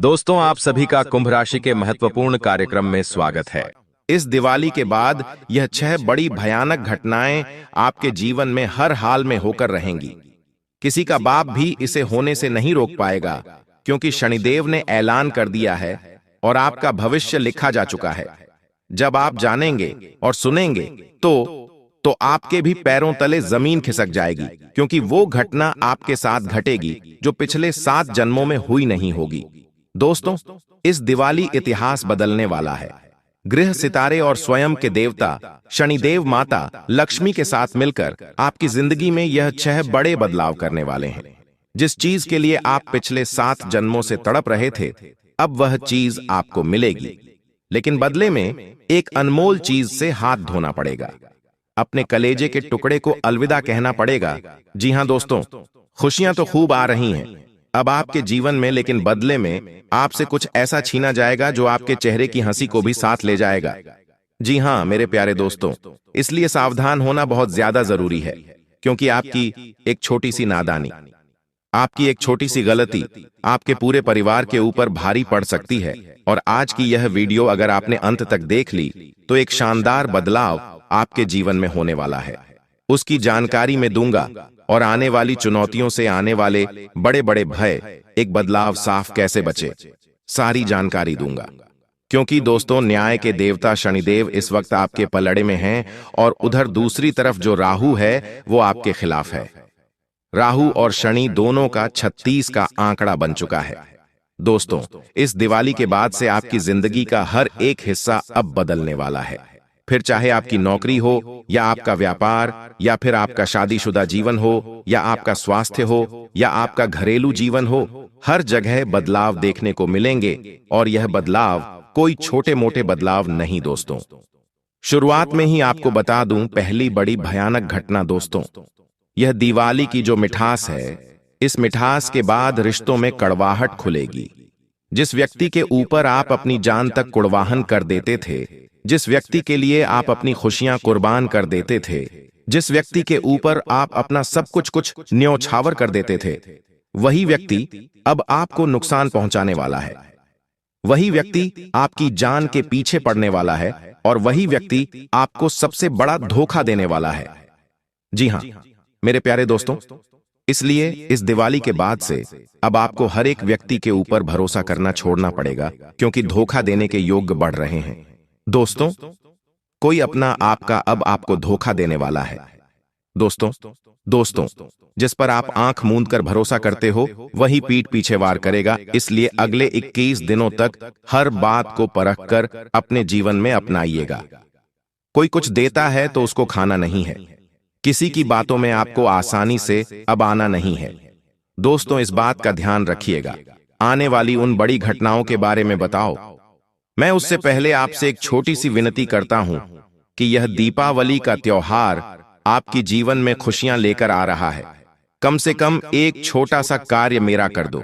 दोस्तों, आप सभी का कुंभ राशि के महत्वपूर्ण कार्यक्रम में स्वागत है। इस दिवाली के बाद यह 6 बड़ी भयानक घटनाएं आपके जीवन में हर हाल में होकर रहेंगी। किसी का बाप भी इसे होने से नहीं रोक पाएगा, क्योंकि शनिदेव ने ऐलान कर दिया है और आपका भविष्य लिखा जा चुका है। जब आप जानेंगे और सुनेंगे तो आपके भी पैरों तले जमीन खिसक जाएगी, क्योंकि वो घटना आपके साथ घटेगी जो पिछले 7 जन्मों में हुई नहीं होगी। दोस्तों, इस दिवाली इतिहास बदलने वाला है। ग्रह सितारे और स्वयं के देवता शनिदेव माता लक्ष्मी के साथ मिलकर आपकी जिंदगी में यह 6 बड़े बदलाव करने वाले हैं। जिस चीज के लिए आप पिछले 7 जन्मों से तड़प रहे थे, अब वह चीज आपको मिलेगी, लेकिन बदले में एक अनमोल चीज से हाथ धोना पड़ेगा। अपने कलेजे के टुकड़े को अलविदा कहना पड़ेगा। जी हां दोस्तों, खुशियां तो खूब आ रही हैं अब आपके जीवन में, लेकिन बदले में आपसे कुछ ऐसा छीना जाएगा जो आपके चेहरे की हंसी को भी साथ ले जाएगा। जी हां मेरे प्यारे दोस्तों, इसलिए सावधान होना बहुत ज्यादा जरूरी है, क्योंकि आपकी एक छोटी सी नादानी, आपकी एक छोटी सी गलती आपके पूरे परिवार के ऊपर भारी पड़ सकती है। और आज की यह वीडियो अगर आपने अंत तक देख ली तो एक शानदार बदलाव आपके जीवन में होने वाला है। उसकी जानकारी मैं दूंगा और आने वाली चुनौतियों से आने वाले बड़े बड़े भय, एक बदलाव साफ कैसे बचे, सारी जानकारी दूंगा। क्योंकि दोस्तों, न्याय के देवता शनिदेव इस वक्त आपके पलड़े में हैं और उधर दूसरी तरफ जो राहु है वो आपके खिलाफ है। राहु और शनि दोनों का 36 का आंकड़ा बन चुका है। दोस्तों, इस दिवाली के बाद से आपकी जिंदगी का हर एक हिस्सा अब बदलने वाला है। फिर चाहे आपकी नौकरी हो या आपका व्यापार, या फिर आपका शादीशुदा जीवन हो, या आपका स्वास्थ्य हो, या आपका घरेलू जीवन हो, हर जगह बदलाव देखने को मिलेंगे। और यह बदलाव कोई छोटे मोटे बदलाव नहीं दोस्तों। शुरुआत में ही आपको बता दूं पहली बड़ी भयानक घटना दोस्तों, यह दिवाली की जो मिठास है, इस मिठास के बाद रिश्तों में कड़वाहट खुलेगी। जिस व्यक्ति के ऊपर आप अपनी जान तक कुड़वाहन कर देते थे, जिस व्यक्ति के लिए आप अपनी खुशियां कुर्बान कर देते थे, जिस व्यक्ति के ऊपर आप अपना सब कुछ न्यौछावर कर देते थे, वही व्यक्ति अब आपको नुकसान पहुंचाने वाला है। वही व्यक्ति आपकी जान के पीछे पड़ने वाला है, और वही व्यक्ति आपको सबसे बड़ा धोखा देने वाला है। जी हां मेरे प्यारे दोस्तों, इसलिए इस दिवाली के बाद से अब आपको हर एक व्यक्ति के ऊपर भरोसा करना छोड़ना पड़ेगा, क्योंकि धोखा देने के योग बढ़ रहे हैं। दोस्तों, कोई अपना आपका अब आपको धोखा देने वाला है। दोस्तों, जिस पर आप आंख मूंद कर भरोसा करते हो, वही पीठ पीछे वार करेगा। इसलिए अगले 21 दिनों तक हर बात को परख कर अपने जीवन में अपनाइएगा। कोई कुछ देता है तो उसको खाना नहीं है। किसी की बातों में आपको आसानी से अब आना नहीं है। दोस्तों, इस बात का ध्यान रखिएगा। आने वाली उन बड़ी घटनाओं के बारे में बताओ, मैं उससे पहले आपसे एक छोटी सी विनती करता हूं कि यह दीपावली का त्योहार आपकी जीवन में खुशियां लेकर आ रहा है। कम से कम एक छोटा सा कार्य मेरा कर दो।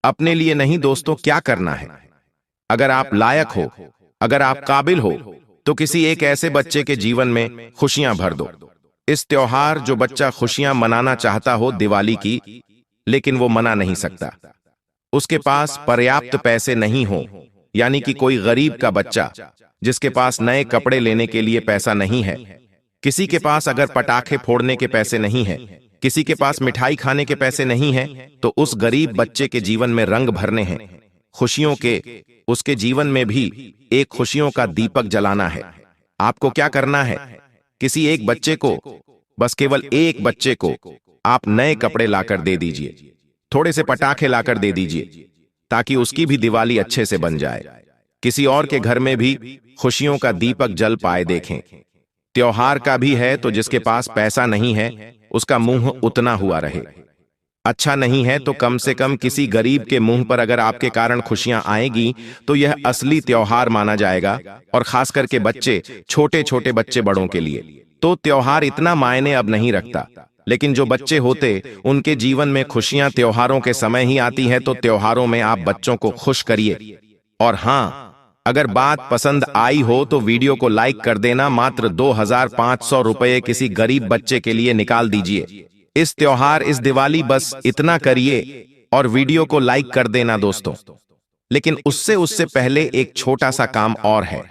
अपने लिए नहीं दोस्तों, क्या करना है, अगर आप लायक हो, अगर आप काबिल हो, तो किसी एक ऐसे बच्चे के जीवन में खुशियां भर दो। इस त्योहार जो बच्चा खुशियां मनाना चाहता हो दिवाली की, लेकिन वो मना नहीं सकता, उसके पास पर्याप्त पैसे नहीं हो, यानी कि कोई गरीब का बच्चा जिसके पास नए कपड़े लेने के लिए पैसा नहीं है, किसी के पास अगर पटाखे फोड़ने के पैसे नहीं है, किसी के पास मिठाई खाने के पैसे नहीं है, तो उस गरीब बच्चे के जीवन में रंग भरने हैं, खुशियों के, उसके जीवन में भी एक खुशियों का दीपक जलाना है। आपको क्या करना है, किसी एक बच्चे को, बस केवल एक बच्चे को आप नए कपड़े लाकर दे दीजिए, थोड़े से पटाखे लाकर दे दीजिए, ताकि उसकी भी दिवाली अच्छे से बन जाए। किसी और के घर में भी खुशियों का दीपक जल पाए देखें। त्योहार का भी है तो जिसके पास पैसा नहीं है उसका मुंह उतना हुआ रहे। अच्छा नहीं है तो कम से कम किसी गरीब के मुंह पर अगर आपके कारण खुशियां आएगी तो यह असली त्योहार माना जाएगा। और खास करके बच्चे, छोटे छोटे बच्चे, बड़ों के लिए तो त्योहार इतना मायने अब नहीं रखता, लेकिन जो बच्चे होते उनके जीवन में खुशियां त्योहारों के समय ही आती हैं। तो त्योहारों में आप बच्चों को खुश करिए। और हां, अगर बात पसंद आई हो तो वीडियो को लाइक कर देना। मात्र 2500 रुपये किसी गरीब बच्चे के लिए निकाल दीजिए। इस त्योहार, इस दिवाली बस इतना करिए और वीडियो को लाइक कर देना दोस्तों। लेकिन उससे उससे पहले एक छोटा सा काम और है।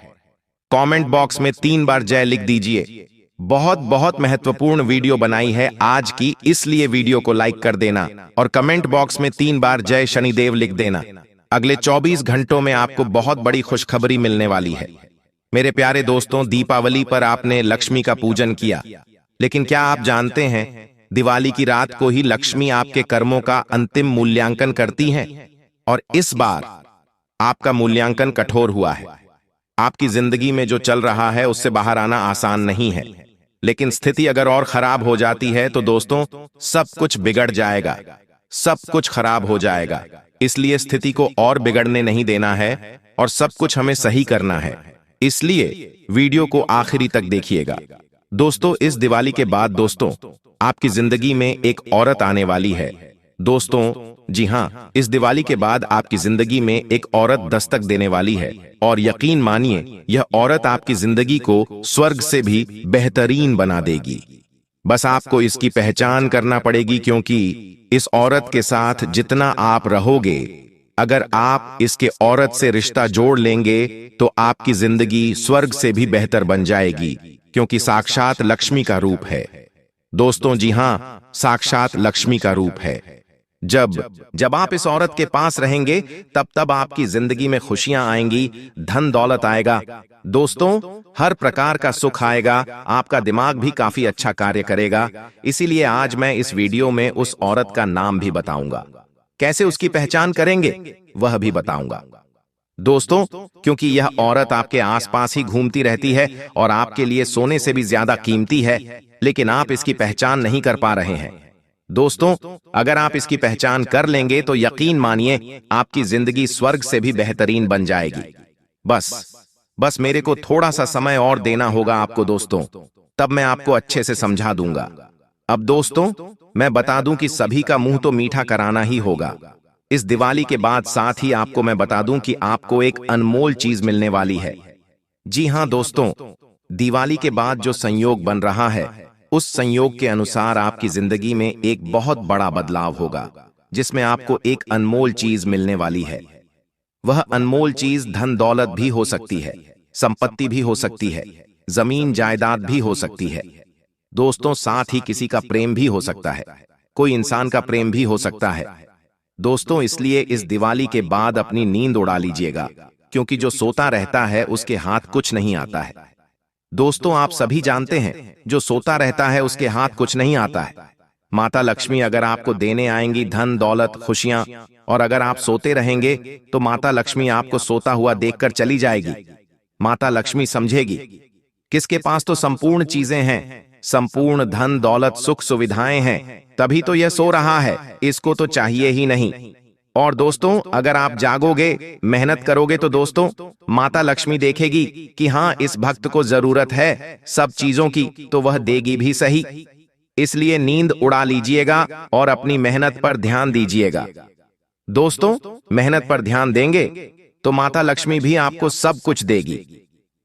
कमेंट बॉक्स में 3 बार जय लिख दीजिए। बहुत बहुत महत्वपूर्ण वीडियो बनाई है आज की, इसलिए वीडियो को लाइक कर देना और कमेंट बॉक्स में 3 बार जय शनिदेव लिख देना। अगले 24 घंटों में आपको बहुत बड़ी खुशखबरी मिलने वाली है। मेरे प्यारे दोस्तों, दीपावली पर आपने लक्ष्मी का पूजन किया, लेकिन क्या आप जानते हैं दिवाली की रात को ही लक्ष्मी आपके कर्मों का अंतिम मूल्यांकन करती हैं और इस बार आपका मूल्यांकन कठोर हुआ है। आपकी जिंदगी में जो चल रहा है उससे बाहर आना आसान नहीं है, लेकिन स्थिति अगर और खराब हो जाती है तो दोस्तों सब कुछ बिगड़ जाएगा, सब कुछ खराब हो जाएगा। इसलिए स्थिति को और बिगड़ने नहीं देना है और सब कुछ हमें सही करना है। इसलिए वीडियो को आखिरी तक देखिएगा। दोस्तों, इस दिवाली के बाद दोस्तों आपकी जिंदगी में एक औरत आने वाली है। दोस्तों जी हाँ, इस दिवाली के बाद आपकी जिंदगी में एक औरत दस्तक देने वाली है और यकीन मानिए यह औरत आपकी जिंदगी को स्वर्ग से भी बेहतरीन बना देगी। बस आपको इसकी पहचान करना पड़ेगी, क्योंकि इस औरत के साथ जितना आप रहोगे, अगर आप इसके औरत से रिश्ता जोड़ लेंगे तो आपकी जिंदगी स्वर्ग से भी बेहतर बन जाएगी, क्योंकि साक्षात लक्ष्मी का रूप है। दोस्तों जी हाँ, साक्षात लक्ष्मी का रूप है। जब आप इस औरत के पास रहेंगे तब आपकी जिंदगी में खुशियां आएंगी, धन दौलत आएगा, दोस्तों हर प्रकार का सुख आएगा, आपका दिमाग भी काफी अच्छा कार्य करेगा। इसीलिए आज मैं इस वीडियो में उस औरत का नाम भी बताऊंगा, कैसे उसकी पहचान करेंगे वह भी बताऊंगा। दोस्तों, क्योंकि यह औरत आपके आसपास ही घूमती रहती है और आपके लिए सोने से भी ज्यादा कीमती है, लेकिन आप इसकी पहचान नहीं कर पा रहे हैं। दोस्तों, अगर आप इसकी पहचान कर लेंगे तो यकीन मानिए आपकी जिंदगी स्वर्ग से भी बेहतरीन बन जाएगी। बस मेरे को थोड़ा सा समय और देना होगा आपको दोस्तों, तब मैं आपको अच्छे से समझा दूंगा। अब दोस्तों मैं बता दूं कि सभी का मुंह तो मीठा कराना ही होगा। इस दिवाली के बाद साथ ही आपको मैं बता दूं कि आपको एक अनमोल चीज मिलने वाली है। जी हां दोस्तों, दिवाली के बाद जो संयोग बन रहा है उस संयोग के अनुसार आपकी जिंदगी में एक बहुत बड़ा बदलाव होगा, जिसमें आपको एक अनमोल चीज मिलने वाली है। वह अनमोल चीज धन दौलत भी हो सकती है, संपत्ति भी हो सकती है, जमीन जायदाद भी हो सकती है। दोस्तों साथ ही किसी का प्रेम भी हो सकता है, कोई इंसान का प्रेम भी हो सकता है। दोस्तों इसलिए इस दिवाली के बाद अपनी नींद उड़ा लीजिएगा, क्योंकि जो सोता रहता है उसके हाथ कुछ नहीं आता है। दोस्तों आप सभी जानते हैं जो सोता रहता है उसके हाथ कुछ नहीं आता है। माता लक्ष्मी अगर आपको देने आएंगी धन दौलत खुशियां, और अगर आप सोते रहेंगे तो माता लक्ष्मी आपको सोता हुआ देखकर चली जाएगी। माता लक्ष्मी समझेगी किसके पास तो संपूर्ण चीजें हैं, संपूर्ण धन दौलत सुख सुविधाएं हैं, तभी तो यह सो रहा है, इसको तो चाहिए ही नहीं। और दोस्तों अगर आप जागोगे मेहनत करोगे तो दोस्तों माता लक्ष्मी देखेगी कि हाँ इस भक्त को जरूरत है सब चीजों की, तो वह देगी भी सही। इसलिए नींद उड़ा लीजिएगा और अपनी मेहनत पर ध्यान दीजिएगा। दोस्तों मेहनत पर ध्यान देंगे तो माता लक्ष्मी भी आपको सब कुछ देगी।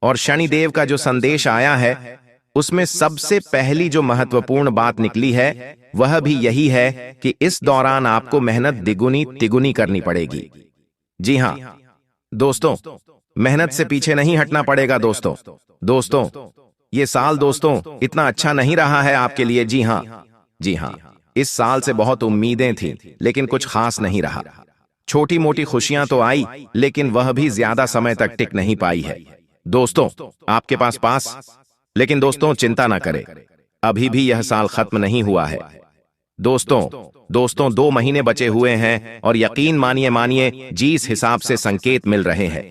और शनिदेव का जो संदेश आया है उसमें सबसे पहली जो महत्वपूर्ण बात निकली है वह भी यही है कि इस दौरान आपको मेहनत द्विगुनी तिगुनी करनी पड़ेगी। जी हाँ दोस्तों, मेहनत से पीछे नहीं हटना पड़ेगा दोस्तों ये साल दोस्तों इतना अच्छा नहीं रहा है आपके लिए। जी हाँ, इस साल से बहुत उम्मीदें थी लेकिन कुछ खास नहीं रहा। छोटी मोटी खुशियां तो आई लेकिन वह भी ज्यादा समय तक टिक नहीं पाई है दोस्तों आपके पास। लेकिन दोस्तों चिंता ना करें, अभी भी यह साल खत्म नहीं हुआ है। दोस्तों 2 महीने बचे हुए हैं और यकीन मानिए जिस हिसाब से संकेत मिल रहे हैं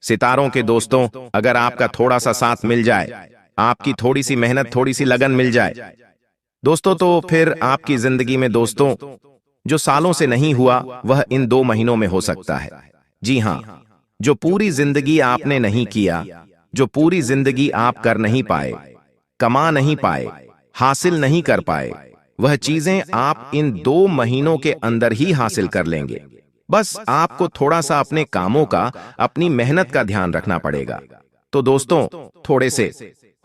सितारों के दोस्तों, अगर आपका थोड़ा सा साथ मिल जाए, आपकी थोड़ी सी मेहनत थोड़ी सी लगन मिल जाए दोस्तों, तो फिर आपकी जिंदगी में दोस्तों जो सालों से नहीं हुआ वह इन 2 महीनों में हो सकता है। जी हाँ, जो पूरी जिंदगी आपने नहीं किया, जो पूरी जिंदगी आप कर नहीं पाए, कमा नहीं पाए, हासिल नहीं कर पाए, वह चीजें आप इन 2 महीनों के अंदर ही हासिल कर लेंगे। बस आपको थोड़ा सा अपने कामों का, अपनी मेहनत का ध्यान रखना पड़ेगा। तो दोस्तों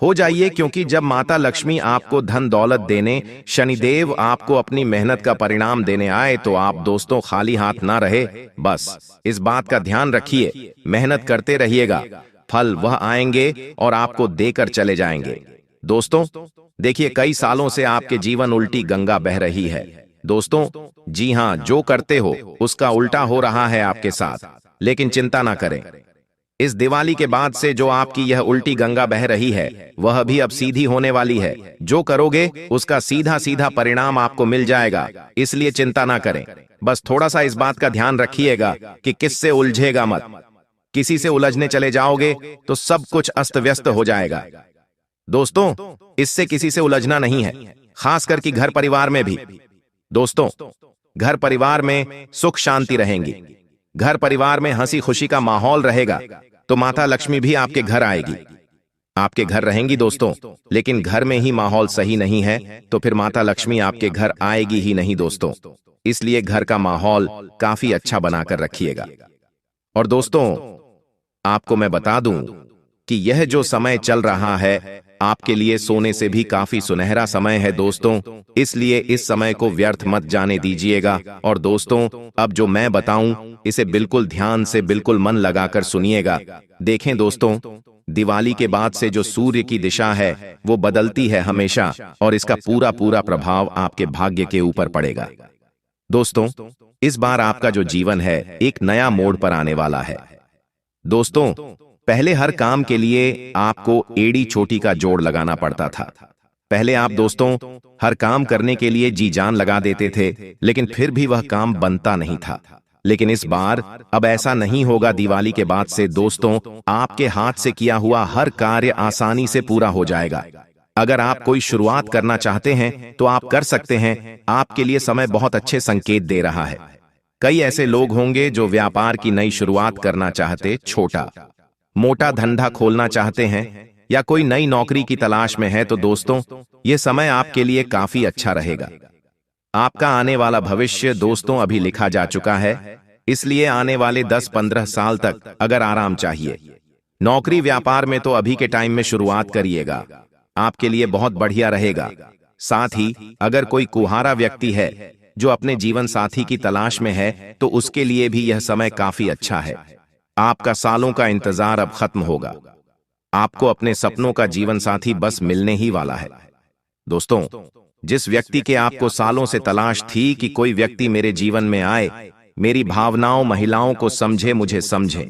हो जाइए, क्योंकि जब माता लक्ष्मी आपको धन दौलत देने, शनिदेव आपको अपनी मेहनत का परिणाम देने आए, तो आप दोस्तों खाली हाथ ना रहे। बस इस बात का ध्यान रखिए, मेहनत करते रहिएगा, फल वह आएंगे और आपको देकर चले जाएंगे। दोस्तों देखिए, कई सालों से आपके जीवन उल्टी गंगा बह रही है। दोस्तों जी हां, जो करते हो उसका उल्टा हो रहा है आपके साथ, लेकिन चिंता ना करें। इस दिवाली के बाद से जो आपकी यह उल्टी गंगा बह रही है, वह भी अब सीधी होने वाली है। जो करोगे उसका सीधा सीधा परिणाम आपको मिल जाएगा, इसलिए चिंता ना करें। बस थोड़ा सा इस बात का ध्यान रखिएगा कि किससे उलझेगा मत। किसी से उलझने चले जाओगे तो सब कुछ अस्त व्यस्त हो जाएगा। दोस्तों इससे किसी से उलझना नहीं है, खास करके घर परिवार में भी। दोस्तों घर परिवार में सुख शांति रहेंगी, घर परिवार में हंसी खुशी का माहौल रहेगा, तो माता लक्ष्मी भी आपके घर आएगी, आपके घर रहेंगी। दोस्तों लेकिन घर में ही माहौल सही नहीं है तो फिर माता लक्ष्मी आपके घर आएगी ही नहीं दोस्तों। इसलिए घर का माहौल काफी अच्छा बनाकर रखिएगा। और दोस्तों आपको मैं बता दूं कि यह जो समय चल रहा है आपके लिए सोने से भी काफी सुनहरा समय है दोस्तों, इसलिए इस समय को व्यर्थ मत जाने दीजिएगा। और दोस्तों अब जो मैं बताऊं इसे बिल्कुल ध्यान से, बिल्कुल मन लगाकर सुनिएगा। देखें दोस्तों, दिवाली के बाद से जो सूर्य की दिशा है वो बदलती है हमेशा, और इसका पूरा पूरा प्रभाव आपके भाग्य के ऊपर पड़ेगा। दोस्तों इस बार आपका जो जीवन है एक नया मोड़ पर आने वाला है। दोस्तों पहले हर काम के लिए आपको एड़ी चोटी का जोड़ लगाना पड़ता था। पहले आप दोस्तों हर काम करने के लिए जी जान लगा देते थे, लेकिन फिर भी वह काम बनता नहीं था। लेकिन इस बार अब ऐसा नहीं होगा। दिवाली के बाद से दोस्तों आपके हाथ से किया हुआ हर कार्य आसानी से पूरा हो जाएगा। अगर आप कोई शुरुआत करना चाहते हैं तो आप कर सकते हैं। आपके लिए समय बहुत अच्छे संकेत दे रहा है। कई ऐसे लोग होंगे जो व्यापार की नई शुरुआत करना चाहते, छोटा मोटा धंधा खोलना चाहते हैं, या कोई नई नौकरी की तलाश में है, तो दोस्तों यह समय आपके लिए काफी अच्छा रहेगा। आपका आने वाला भविष्य दोस्तों अभी लिखा जा चुका है, इसलिए आने वाले 10-15 साल तक अगर आराम चाहिए नौकरी व्यापार में, तो अभी के टाइम में शुरुआत करिएगा, आपके लिए बहुत बढ़िया रहेगा। साथ ही अगर कोई कुहारा व्यक्ति है जो अपने जीवन साथी की तलाश में है, तो उसके लिए भी यह समय काफी अच्छा है। आपका सालों का इंतजार अब खत्म होगा, आपको अपने सपनों का जीवन साथी बस मिलने ही वाला है। दोस्तों जिस व्यक्ति के आपको सालों से तलाश थी कि कोई व्यक्ति मेरे जीवन में आए, मेरी भावनाओं महिलाओं को समझे, मुझे समझे,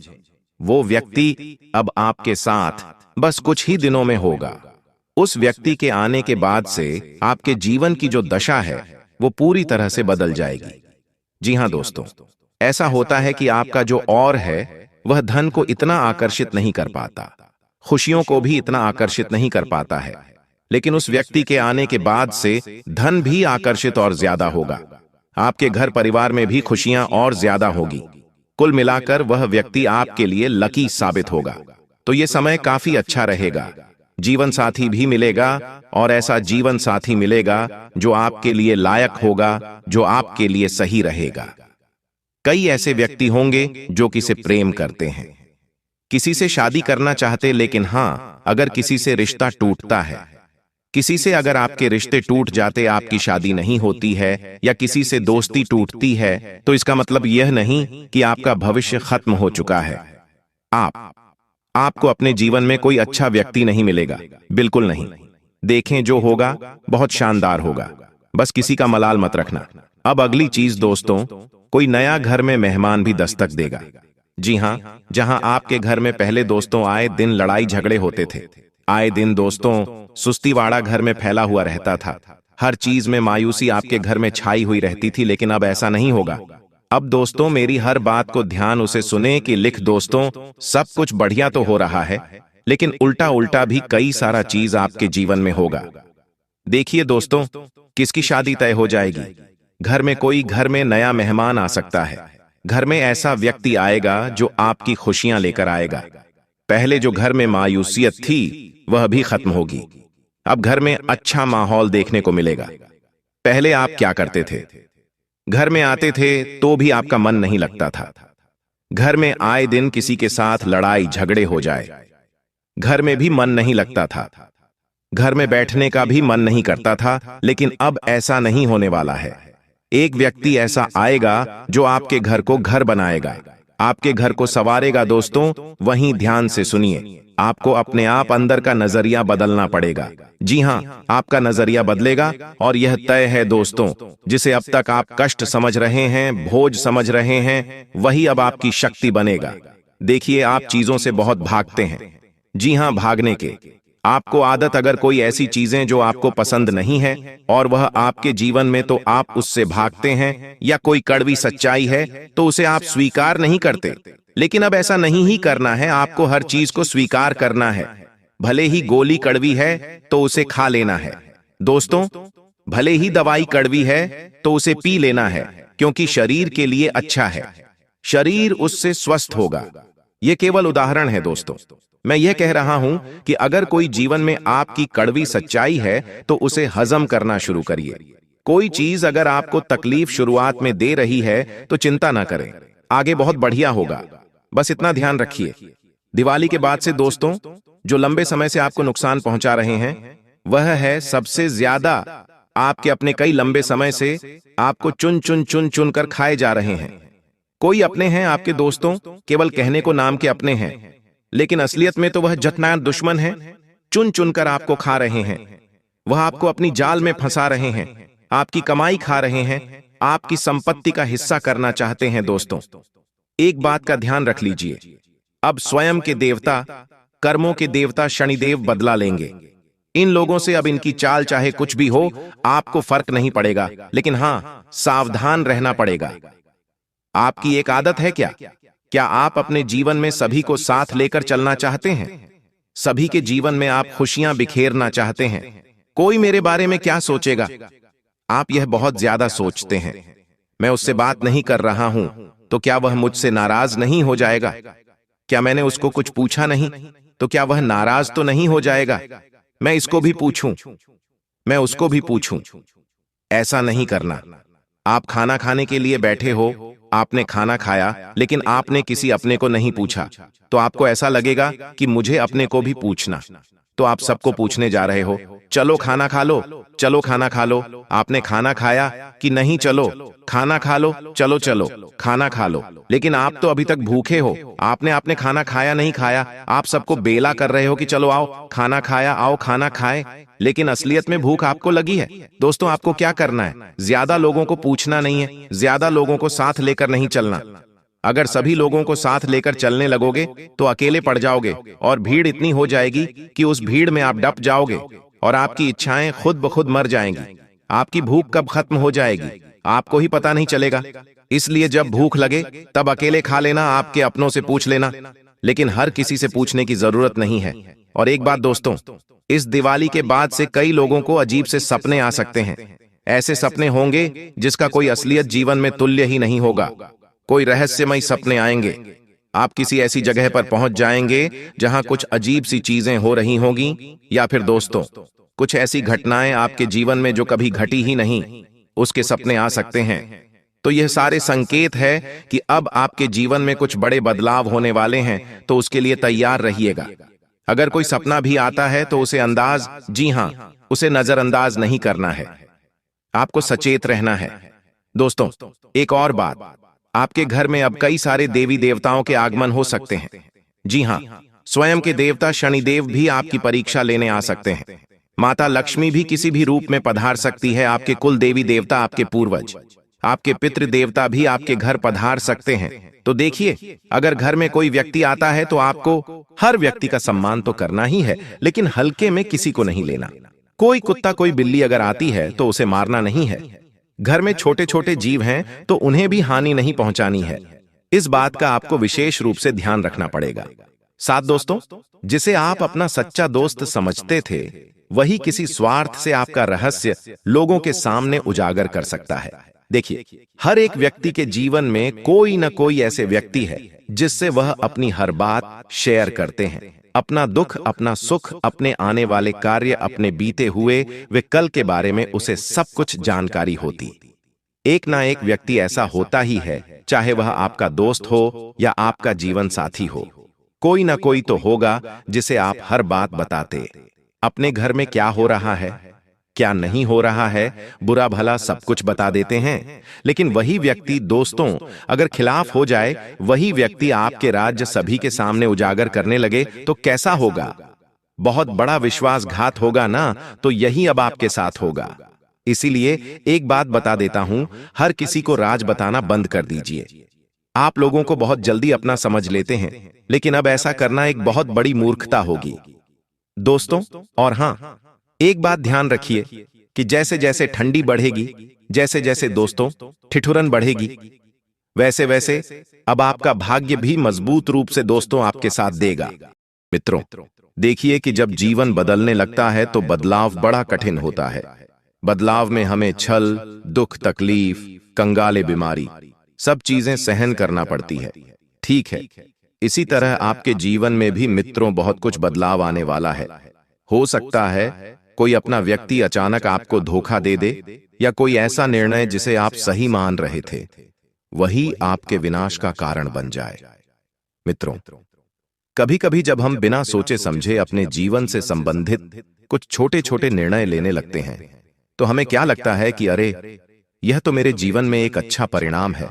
वो व्यक्ति अब आपके साथ बस कुछ ही दिनों में होगा। उस व्यक्ति के आने के बाद से आपके जीवन की जो दशा है वो पूरी तरह से बदल जाएगी। जी हां दोस्तों, ऐसा होता है कि आपका जो और है वह धन को इतना आकर्षित नहीं कर पाता, खुशियों को भी इतना आकर्षित नहीं कर पाता है, लेकिन उस व्यक्ति के आने के बाद से धन भी आकर्षित और ज्यादा होगा। आपके घर परिवार में भी खुशियां और ज्यादा होगी। कुल मिलाकर वह व्यक्ति आपके लिए लकी साबित होगा। तो ये समय काफी अच्छा रहेगा। जीवन साथी भी मिलेगा, और ऐसा जीवन साथी मिलेगा जो आपके लिए लायक होगा, जो आपके लिए सही रहेगा। कई ऐसे व्यक्ति होंगे जो किसी से प्रेम करते हैं, किसी से शादी करना चाहते, लेकिन हां अगर किसी से रिश्ता टूटता है, किसी से अगर आपके रिश्ते टूट जाते, आपकी शादी नहीं होती है, या किसी से दोस्ती टूटती है, तो इसका मतलब यह नहीं कि आपका भविष्य खत्म हो चुका है। आपको अपने जीवन में कोई अच्छा व्यक्ति नहीं मिलेगा, बिल्कुल नहीं। देखें जो होगा बहुत शानदार होगा, बस किसी का मलाल मत रखना। अब अगली चीज दोस्तों, कोई नया घर में मेहमान भी दस्तक देगा। जी हां, जहां आपके घर में पहले दोस्तों आए दिन लड़ाई झगड़े होते थे, आए दिन दोस्तों सुस्तीवाड़ा घर में फैला हुआ रहता था, हर चीज में मायूसी आपके घर में छाई हुई रहती थी, लेकिन अब ऐसा नहीं होगा। अब दोस्तों मेरी हर बात को ध्यान उसे सुने कि लिख दोस्तों, सब कुछ बढ़िया तो हो रहा है, लेकिन उल्टा उल्टा भी कई सारा चीज आपके जीवन में होगा। देखिए दोस्तों, किसकी शादी तय हो जाएगी, घर में नया मेहमान आ सकता है, घर में ऐसा व्यक्ति आएगा जो आपकी खुशियां लेकर आएगा। पहले जो घर में मायूसियत थी वह भी खत्म होगी, अब घर में अच्छा माहौल देखने को मिलेगा। पहले आप क्या करते थे, घर में आते थे तो भी आपका मन नहीं लगता था, घर में आए दिन किसी के साथ लड़ाई झगड़े हो जाए, घर में भी मन नहीं लगता था। घर में बैठने का भी मन नहीं करता था, लेकिन अब ऐसा नहीं होने वाला है। एक व्यक्ति ऐसा आएगा जो आपके घर को घर बनाएगा, आपके घर को संवारेगा। दोस्तों, वहीं ध्यान से सुनिए, आपको अपने आप अंदर का नजरिया बदलना पड़ेगा। जी हाँ, आपका नजरिया बदलेगा और यह तय है दोस्तों, जिसे अब तक आप कष्ट समझ रहे हैं, बोझ समझ रहे हैं, वही अब आपकी शक्ति बनेगा। देखिए, आप चीजों से बहुत भागते हैं। जी हाँ, भागने के आपको आदत, अगर कोई ऐसी चीजें जो आपको पसंद नहीं है और वह आपके जीवन में, तो आप उससे भागते हैं, या कोई कड़वी सच्चाई है तो उसे आप स्वीकार नहीं करते। लेकिन अब ऐसा नहीं ही करना है, आपको हर चीज को स्वीकार करना है। भले ही गोली कड़वी है तो उसे खा लेना है। दोस्तों, भले ही दवाई कड़वी है तो उसे पी लेना है, क्योंकि शरीर के लिए अच्छा है, शरीर उससे स्वस्थ होगा। यह केवल उदाहरण है दोस्तों। मैं यह कह रहा हूं कि अगर कोई जीवन में आपकी कड़वी सच्चाई है तो उसे हजम करना शुरू करिए। कोई चीज अगर आपको तकलीफ शुरुआत में दे रही है तो चिंता ना करें, आगे बहुत बढ़िया होगा। बस इतना ध्यान रखिए, दिवाली के बाद से दोस्तों, जो लंबे समय से आपको नुकसान पहुंचा रहे हैं, वह है सबसे ज्यादा आपके अपने। कई लंबे समय से आपको चुन चुन चुन चुन कर खाए जा रहे हैं। कोई अपने हैं आपके दोस्तों, केवल कहने को नाम के अपने हैं, लेकिन असलियत में तो वह जतनार दुश्मन है। चुन चुनकर आपको खा रहे हैं, वह आपको अपनी जाल में फंसा रहे हैं, आपकी कमाई खा रहे हैं, आपकी संपत्ति का हिस्सा करना चाहते हैं। दोस्तों, एक बात का ध्यान रख लीजिए, अब स्वयं के देवता, कर्मों के देवता शनिदेव बदला लेंगे। इन लोगों से अब इनकी चाल चाहे कुछ भी हो, आपको फर्क नहीं पड़ेगा, लेकिन हां, सावधान रहना पड़ेगा। आपकी एक आदत है क्या आप अपने जीवन में सभी को साथ लेकर चलना चाहते हैं? सभी के जीवन में आप खुशियां बिखेरना चाहते हैं? कोई मेरे बारे में क्या सोचेगा? आप यह बहुत ज्यादा सोचते हैं। मैं उससे बात नहीं कर रहा हूं तो क्या वह मुझसे नाराज नहीं हो जाएगा? क्या मैंने उसको कुछ पूछा नहीं तो क्या वह नाराज तो नहीं हो जाएगा? मैं इसको भी पूछूं, मैं उसको भी पूछूं। ऐसा नहीं करना। आप खाना खाने के लिए बैठे हो, आपने खाना खाया, लेकिन आपने किसी अपने को नहीं पूछा, तो आपको ऐसा लगेगा कि मुझे अपने को भी पूछना। तो आप सबको पूछने जा रहे हो, चलो खाना खा लो, चलो खाना खा लो। आपने खाना खाया कि नहीं? चलो खाना खा लो, चलो चलो खाना खा लो। लेकिन आप तो अभी तक भूखे हो, आपने खाना खाया नहीं खाया। आप सबको बेला कर रहे हो कि चलो आओ खाना खाया, आओ खाना खाए, लेकिन असलियत में भूख आपको लगी है। दोस्तों, आपको क्या करना है? ज्यादा लोगों को पूछना नहीं है, ज्यादा लोगों को साथ लेकर नहीं चलना। अगर सभी लोगों को साथ लेकर चलने लगोगे तो अकेले पड़ जाओगे और भीड़ इतनी हो जाएगी कि उस भीड़ में आप डप जाओगे और आपकी इच्छाएं खुद ब खुद मर जाएंगी। आपकी भूख कब खत्म हो जाएगी आपको ही पता नहीं चलेगा। इसलिए जब भूख लगे तब अकेले खा लेना, आपके अपनों से पूछ लेना, लेकिन हर किसी से पूछने की जरूरत नहीं है। और एक बात दोस्तों, इस दिवाली के बाद से कई लोगों को अजीब से सपने आ सकते हैं। ऐसे सपने होंगे जिसका कोई असलियत जीवन में तुल्य ही नहीं होगा। कोई रहस्यमय सपने आएंगे। आप किसी ऐसी जगह पर पहुंच जाएंगे जहां कुछ अजीब सी चीजें हो रही होंगी, या फिर दोस्तों, कुछ ऐसी घटनाएं आपके जीवन में जो कभी घटी ही नहीं, उसके सपने आ सकते हैं। तो यह सारे संकेत है कि अब आपके जीवन में कुछ बड़े बदलाव होने वाले हैं, तो उसके लिए तैयार रहिएगा। अगर कोई सपना भी आता है तो उसे जी हां, उसे नजरअंदाज नहीं करना है। आपको सचेत रहना है। दोस्तों, एक और बात, आपके घर में अब कई सारे देवी देवताओं के आगमन हो सकते हैं। जी हां, स्वयं के देवता शनिदेव भी आपकी परीक्षा लेने आ सकते हैं। माता लक्ष्मी भी किसी भी रूप में पधार सकती है। आपके कुल देवी देवता, आपके पूर्वज, आपके पितृ देवता भी आपके घर पधार सकते हैं। तो देखिए, अगर घर में कोई व्यक्ति आता है तो आपको हर व्यक्ति का सम्मान तो करना ही है, लेकिन हल्के में किसी को नहीं लेना। कोई कुत्ता, कोई बिल्ली अगर आती है तो उसे मारना नहीं है। घर में छोटे छोटे जीव हैं तो उन्हें भी हानि नहीं पहुंचानी है। इस बात का आपको विशेष रूप से ध्यान रखना पड़ेगा। साथ दोस्तों, जिसे आप अपना सच्चा दोस्त समझते थे, वही किसी स्वार्थ से आपका रहस्य लोगों के सामने उजागर कर सकता है। देखिए, हर एक व्यक्ति के जीवन में कोई न कोई ऐसे व्यक्ति है जिससे वह अपनी हर बात शेयर करते हैं। अपना दुख, अपना सुख, अपने आने वाले कार्य, अपने बीते हुए वे कल के बारे में उसे सब कुछ जानकारी होती। एक ना एक व्यक्ति ऐसा होता ही है, चाहे वह आपका दोस्त हो या आपका जीवन साथी हो। कोई ना कोई तो होगा जिसे आप हर बात बताते। अपने घर में क्या हो रहा है, क्या नहीं हो रहा है, बुरा भला सब कुछ बता देते हैं। लेकिन वही व्यक्ति दोस्तों अगर खिलाफ हो जाए, वही व्यक्ति आपके राज्य सभी के सामने उजागर करने लगे तो कैसा होगा? बहुत बड़ा विश्वासघात होगा ना। तो यही अब आपके साथ होगा। इसीलिए एक बात बता देता हूं, हर किसी को राज बताना बंद कर दीजिए। आप लोगों को बहुत जल्दी अपना समझ लेते हैं, लेकिन अब ऐसा करना एक बहुत बड़ी मूर्खता होगी दोस्तों। और हां, एक बात ध्यान रखिए कि जैसे जैसे ठंडी बढ़ेगी, जैसे जैसे दोस्तों ठिठुरन बढ़ेगी, वैसे वैसे अब आपका भाग्य भी मजबूत रूप से दोस्तों आपके साथ देगा। मित्रों, देखिए कि जब जीवन बदलने लगता है तो बदलाव बड़ा कठिन होता है। बदलाव में हमें छल, दुख, तकलीफ, कंगाले, बीमारी, सब चीजें सहन करना पड़ती है। ठीक है, इसी तरह आपके जीवन में भी मित्रों बहुत कुछ बदलाव आने वाला है। हो सकता है कोई अपना व्यक्ति अचानक आपको धोखा दे दे, या कोई ऐसा निर्णय जिसे आप सही मान रहे थे वही आपके विनाश का कारण बन जाए। मित्रों, कभी कभी जब हम बिना सोचे समझे अपने जीवन से संबंधित कुछ छोटे छोटे निर्णय लेने लगते हैं तो हमें क्या लगता है कि अरे, यह तो मेरे जीवन में एक अच्छा परिणाम है,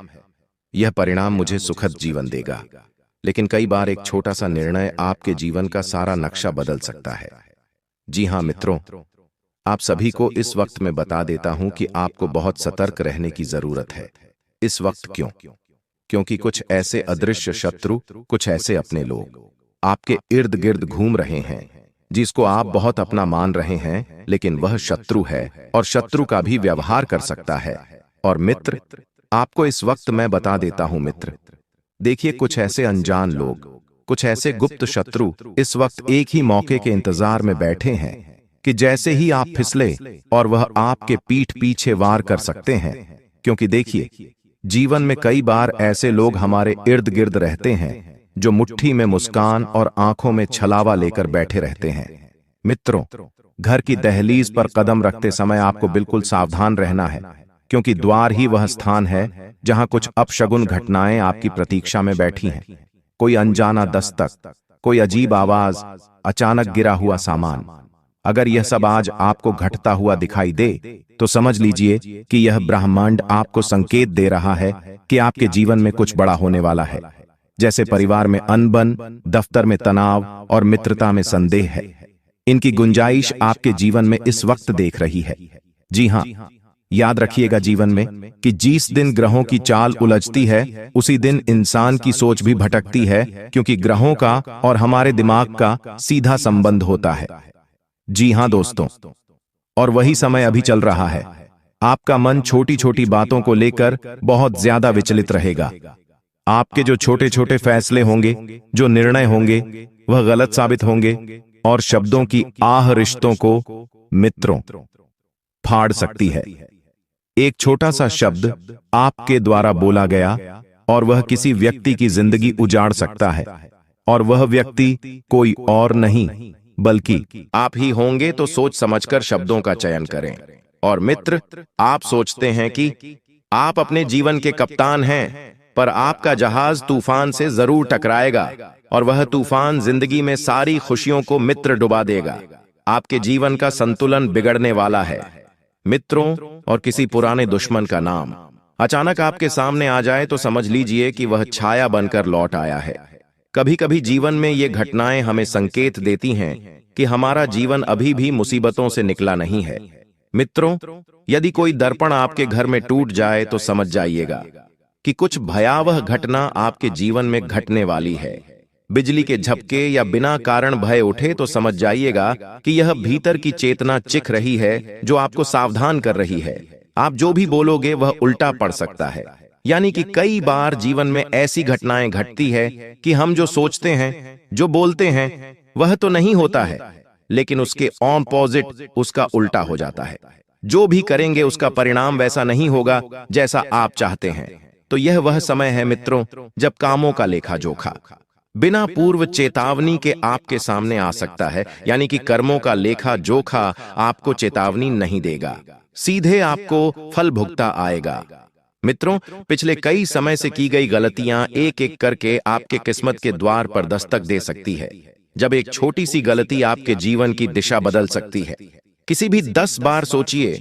यह परिणाम मुझे सुखद जीवन देगा। लेकिन कई बार एक छोटा सा निर्णय आपके जीवन का सारा नक्शा बदल सकता है। जी हां मित्रों, आप सभी को इस वक्त मैं बता देता हूं कि आपको बहुत सतर्क रहने की जरूरत है। इस वक्त क्यों? क्योंकि कुछ ऐसे अदृश्य शत्रु, कुछ ऐसे अपने लोग आपके इर्द गिर्द घूम रहे हैं जिसको आप बहुत अपना मान रहे हैं, लेकिन वह शत्रु है और शत्रु का भी व्यवहार कर सकता है। और मित्र, आपको इस वक्त मैं बता देता हूं मित्र, देखिए कुछ ऐसे अनजान लोग, कुछ ऐसे गुप्त शत्रु इस वक्त एक ही मौके के इंतजार में बैठे हैं कि जैसे ही आप फिसले और वह आपके पीठ पीछे वार कर सकते हैं। क्योंकि देखिए, जीवन में कई बार ऐसे लोग हमारे इर्द गिर्द रहते हैं जो मुट्ठी में मुस्कान और आंखों में छलावा लेकर बैठे रहते हैं। मित्रों, घर की दहलीज पर कदम रखते समय आपको बिल्कुल सावधान रहना है, क्योंकि द्वार ही वह स्थान है जहां कुछ अपशगुन घटनाएं आपकी प्रतीक्षा में बैठी हैं। कोई अनजाना दस्तक, कोई अजीब आवाज, अचानक गिरा हुआ सामान, अगर यह सब आज आपको घटता हुआ दिखाई दे तो समझ लीजिए कि यह ब्रह्मांड आपको संकेत दे रहा है कि आपके जीवन में कुछ बड़ा होने वाला है। जैसे परिवार में अनबन, दफ्तर में तनाव और मित्रता में संदेह है, इनकी गुंजाइश आपके जीवन में इस वक्त देख रही है। जी हां, याद रखिएगा जीवन में कि जिस दिन ग्रहों की चाल उलझती है उसी दिन इंसान की सोच भी भटकती है, क्योंकि ग्रहों का और हमारे दिमाग का सीधा संबंध होता है। जी हां दोस्तों, और वही समय अभी चल रहा है। आपका मन छोटी छोटी बातों को लेकर बहुत ज्यादा विचलित रहेगा। आपके जो छोटे छोटे फैसले होंगे, जो निर्णय होंगे, वह गलत साबित होंगे और शब्दों की आह रिश्तों को मित्रों फाड़ सकती है। एक छोटा सा शब्द आपके द्वारा बोला गया और वह किसी व्यक्ति की जिंदगी उजाड़ सकता है, और वह व्यक्ति कोई और नहीं बल्कि आप ही होंगे। तो सोच समझकर शब्दों का चयन करें। और मित्र, आप सोचते हैं कि आप अपने जीवन के कप्तान हैं, पर आपका जहाज तूफान से जरूर टकराएगा और वह तूफान जिंदगी में सारी खुशियों को मित्र डुबा देगा। आपके जीवन का संतुलन बिगड़ने वाला है। मित्रों और किसी पुराने दुश्मन का नाम अचानक आपके सामने आ जाए तो समझ लीजिए कि वह छाया बनकर लौट आया है। कभी कभी जीवन में ये घटनाएं हमें संकेत देती हैं कि हमारा जीवन अभी भी मुसीबतों से निकला नहीं है। मित्रों, यदि कोई दर्पण आपके घर में टूट जाए तो समझ जाइएगा कि कुछ भयावह घटना आपके जीवन में घटने वाली है। बिजली के झपके या बिना कारण भय उठे तो समझ जाइएगा कि यह भीतर की चेतना चिख रही है जो आपको सावधान कर रही है। आप जो भी बोलोगे वह उल्टा पड़ सकता है। यानी कि कई बार जीवन में ऐसी घटनाएं घटती है कि हम जो सोचते हैं, जो बोलते हैं, वह तो नहीं होता है, लेकिन उसके ऑपोजिट, उसका उल्टा हो जाता है। जो भी करेंगे उसका परिणाम वैसा नहीं होगा जैसा आप चाहते हैं। तो यह वह समय है मित्रों जब कामों का लेखा जोखा बिना पूर्व चेतावनी के आपके सामने आ सकता है। यानी कि कर्मों का लेखा जोखा आपको चेतावनी नहीं देगा, सीधे आपको फल भुगता आएगा। मित्रों, पिछले कई समय से की गई गलतियां एक एक करके आपके किस्मत के द्वार पर दस्तक दे सकती है। जब एक छोटी सी गलती आपके जीवन की दिशा बदल सकती है। किसी भी 10 बार सोचिए,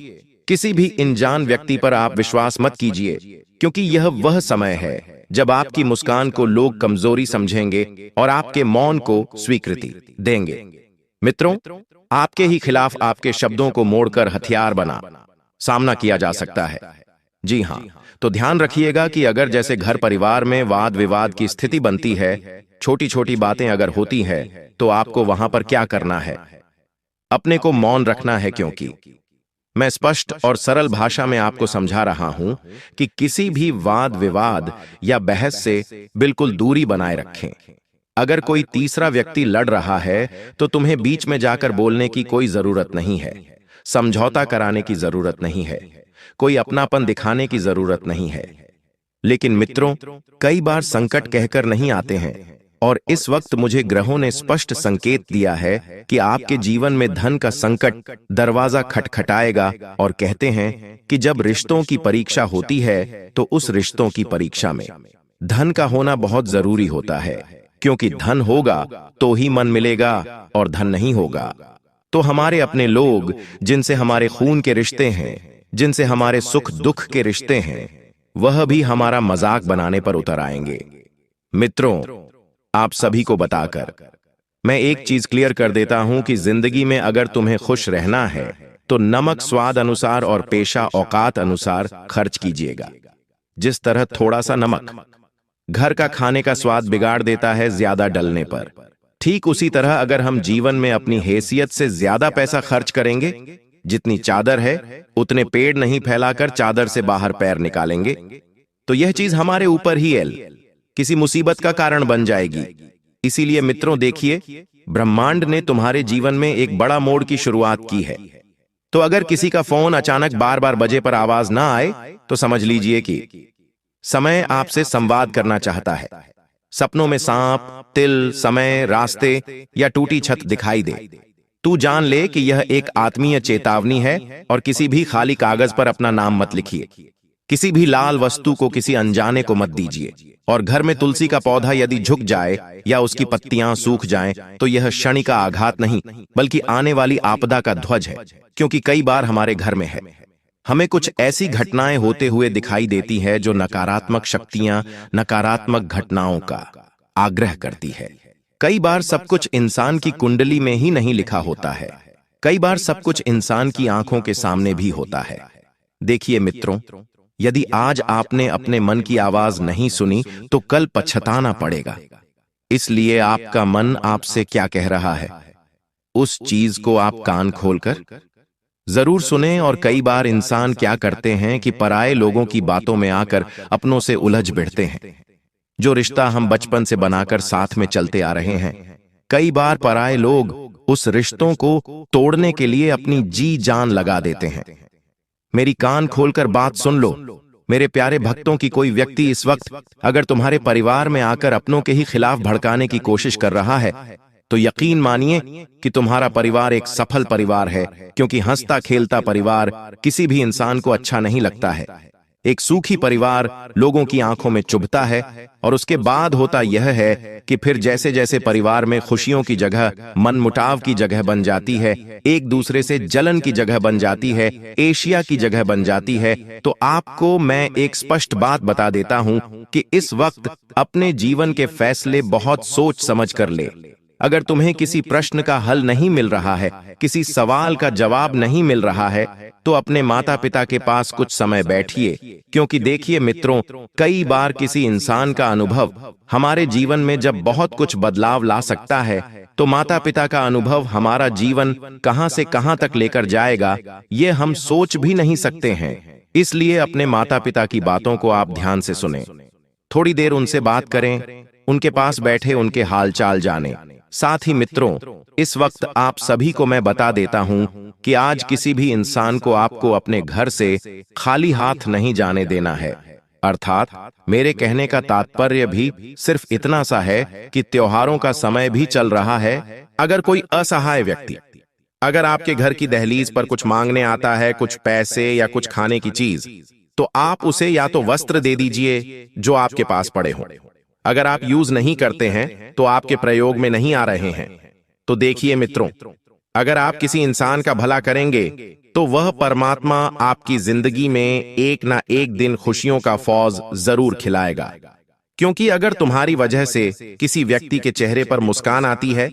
किसी भी अनजान व्यक्ति पर आप विश्वास मत कीजिए, क्योंकि यह वह समय है जब आपकी मुस्कान को लोग कमजोरी समझेंगे और आपके मौन को स्वीकृति देंगे। मित्रों, आपके ही खिलाफ आपके शब्दों को मोड़कर हथियार बना सामना किया जा सकता है। जी हां, तो ध्यान रखिएगा कि अगर जैसे घर परिवार में वाद विवाद की स्थिति बनती है, छोटी छोटी बातें अगर होती है, तो आपको वहां पर क्या करना है? अपने को मौन रखना है, क्योंकि मैं स्पष्ट और सरल भाषा में आपको समझा रहा हूं कि किसी भी वाद विवाद या बहस से बिल्कुल दूरी बनाए रखें। अगर कोई तीसरा व्यक्ति लड़ रहा है, तो तुम्हें बीच में जाकर बोलने की कोई जरूरत नहीं है, समझौता कराने की जरूरत नहीं है, कोई अपनापन दिखाने की जरूरत नहीं है। लेकिन मित्रों, कई बार संकट कहकर नहीं आते हैं, और इस वक्त मुझे ग्रहों ने स्पष्ट संकेत दिया है कि आपके जीवन में धन का संकट दरवाजा खटखटाएगा, और कहते हैं कि जब रिश्तों की परीक्षा होती है, तो उस रिश्तों की परीक्षा में धन का होना बहुत जरूरी होता है, क्योंकि धन होगा तो ही मन मिलेगा, और धन नहीं होगा तो हमारे अपने लोग, जिनसे हमारे खून के रिश्ते हैं, जिनसे हमारे सुख दुख के रिश्ते हैं, वह भी हमारा मजाक बनाने पर उतर आएंगे। मित्रों, आप सभी को बताकर मैं एक चीज क्लियर कर देता हूं कि जिंदगी में अगर तुम्हें खुश रहना है, तो नमक स्वाद अनुसार और पेशा औकात अनुसार खर्च कीजिएगा। जिस तरह थोड़ा सा नमक घर का खाने का स्वाद बिगाड़ देता है ज्यादा डलने पर, ठीक उसी तरह अगर हम जीवन में अपनी हैसियत से ज्यादा पैसा खर्च करेंगे, जितनी चादर है उतने पेड़ नहीं फैलाकर चादर से बाहर पैर निकालेंगे, तो यह चीज हमारे ऊपर ही किसी मुसीबत का कारण बन जाएगी। इसीलिए मित्रों, देखिए, ब्रह्मांड ने तुम्हारे जीवन में एक बड़ा मोड़ की शुरुआत की है। तो अगर किसी का फोन अचानक बार बार बजे पर आवाज ना आए, तो समझ लीजिए कि समय आपसे संवाद करना चाहता है। सपनों में सांप, तिल, समय, रास्ते या टूटी छत दिखाई दे, तू जान ले कि यह एक आत्मीय चेतावनी है, और किसी भी खाली कागज पर अपना नाम मत लिखिए। किसी भी लाल वस्तु को किसी अनजाने को मत दीजिए, और घर में तुलसी का पौधा यदि झुक जाए या उसकी पत्तियां सूख जाएं, तो यह क्षणिक का आघात नहीं, बल्कि आने वाली आपदा का ध्वज है, क्योंकि कई बार हमारे घर में है, हमें कुछ ऐसी घटनाएं होते हुए दिखाई देती है जो नकारात्मक शक्तियां, नकारात्मक घटनाओं का आग्रह करती है। कई बार सब कुछ इंसान की कुंडली में ही नहीं लिखा होता है, कई बार सब कुछ इंसान की आंखों के सामने भी होता है। देखिए मित्रों, यदि आज आपने अपने मन की आवाज नहीं सुनी, तो कल पछताना पड़ेगा। इसलिए आपका मन आपसे क्या कह रहा है, उस चीज को आप कान खोलकर जरूर सुने। और कई बार इंसान क्या करते हैं कि पराये लोगों की बातों में आकर अपनों से उलझ बैठते हैं। जो रिश्ता हम बचपन से बनाकर साथ में चलते आ रहे हैं, कई बार पराये लोग उस रिश्तों को तोड़ने के लिए अपनी जी जान लगा देते हैं। मेरी कान खोलकर बात सुन लो मेरे प्यारे भक्तों की कोई व्यक्ति इस वक्त अगर तुम्हारे परिवार में आकर अपनों के ही खिलाफ भड़काने की कोशिश कर रहा है, तो यकीन मानिए कि तुम्हारा परिवार एक सफल परिवार है, क्योंकि हंसता खेलता परिवार किसी भी इंसान को अच्छा नहीं लगता है। एक सूखी परिवार लोगों की आंखों में चुभता है, और उसके बाद होता यह है कि फिर जैसे जैसे परिवार में खुशियों की जगह मनमुटाव की जगह बन जाती है, एक दूसरे से जलन की जगह बन जाती है, एशिया की जगह बन जाती है, तो आपको मैं एक स्पष्ट बात बता देता हूं कि इस वक्त अपने जीवन के फैसले बहुत सोच समझ कर ले। अगर तुम्हें किसी प्रश्न का हल नहीं मिल रहा है, किसी सवाल का जवाब नहीं मिल रहा है, तो अपने माता पिता के पास कुछ समय बैठिए, क्योंकि देखिए मित्रों, कई बार किसी इंसान का अनुभव हमारे जीवन में जब बहुत कुछ बदलाव ला सकता है, तो माता पिता का अनुभव हमारा जीवन कहां से कहां तक लेकर जाएगा, ये हम सोच भी नहीं सकते हैं। इसलिए अपने माता पिता की बातों को आप ध्यान से सुनें, थोड़ी देर उनसे बात करें, उनके पास बैठे उनके हालचाल जानें। साथ ही मित्रों, इस वक्त आप सभी को मैं बता देता हूं कि आज किसी भी इंसान को आपको अपने घर से खाली हाथ नहीं जाने देना है। अर्थात मेरे कहने का तात्पर्य भी सिर्फ इतना सा है कि त्योहारों का समय भी चल रहा है। अगर कोई असहाय व्यक्ति अगर आपके घर की दहलीज पर कुछ मांगने आता है, कुछ पैसे या कुछ खाने की चीज, तो आप उसे या तो वस्त्र दे दीजिए जो आपके पास पड़े हों, अगर आप यूज नहीं करते हैं तो आपके प्रयोग में नहीं आ रहे हैं। तो देखिए मित्रों, अगर आप किसी इंसान का भला करेंगे तो वह परमात्मा आपकी जिंदगी में एक ना एक दिन खुशियों का फौज जरूर खिलाएगा। क्योंकि अगर तुम्हारी वजह से किसी व्यक्ति के चेहरे पर मुस्कान आती है,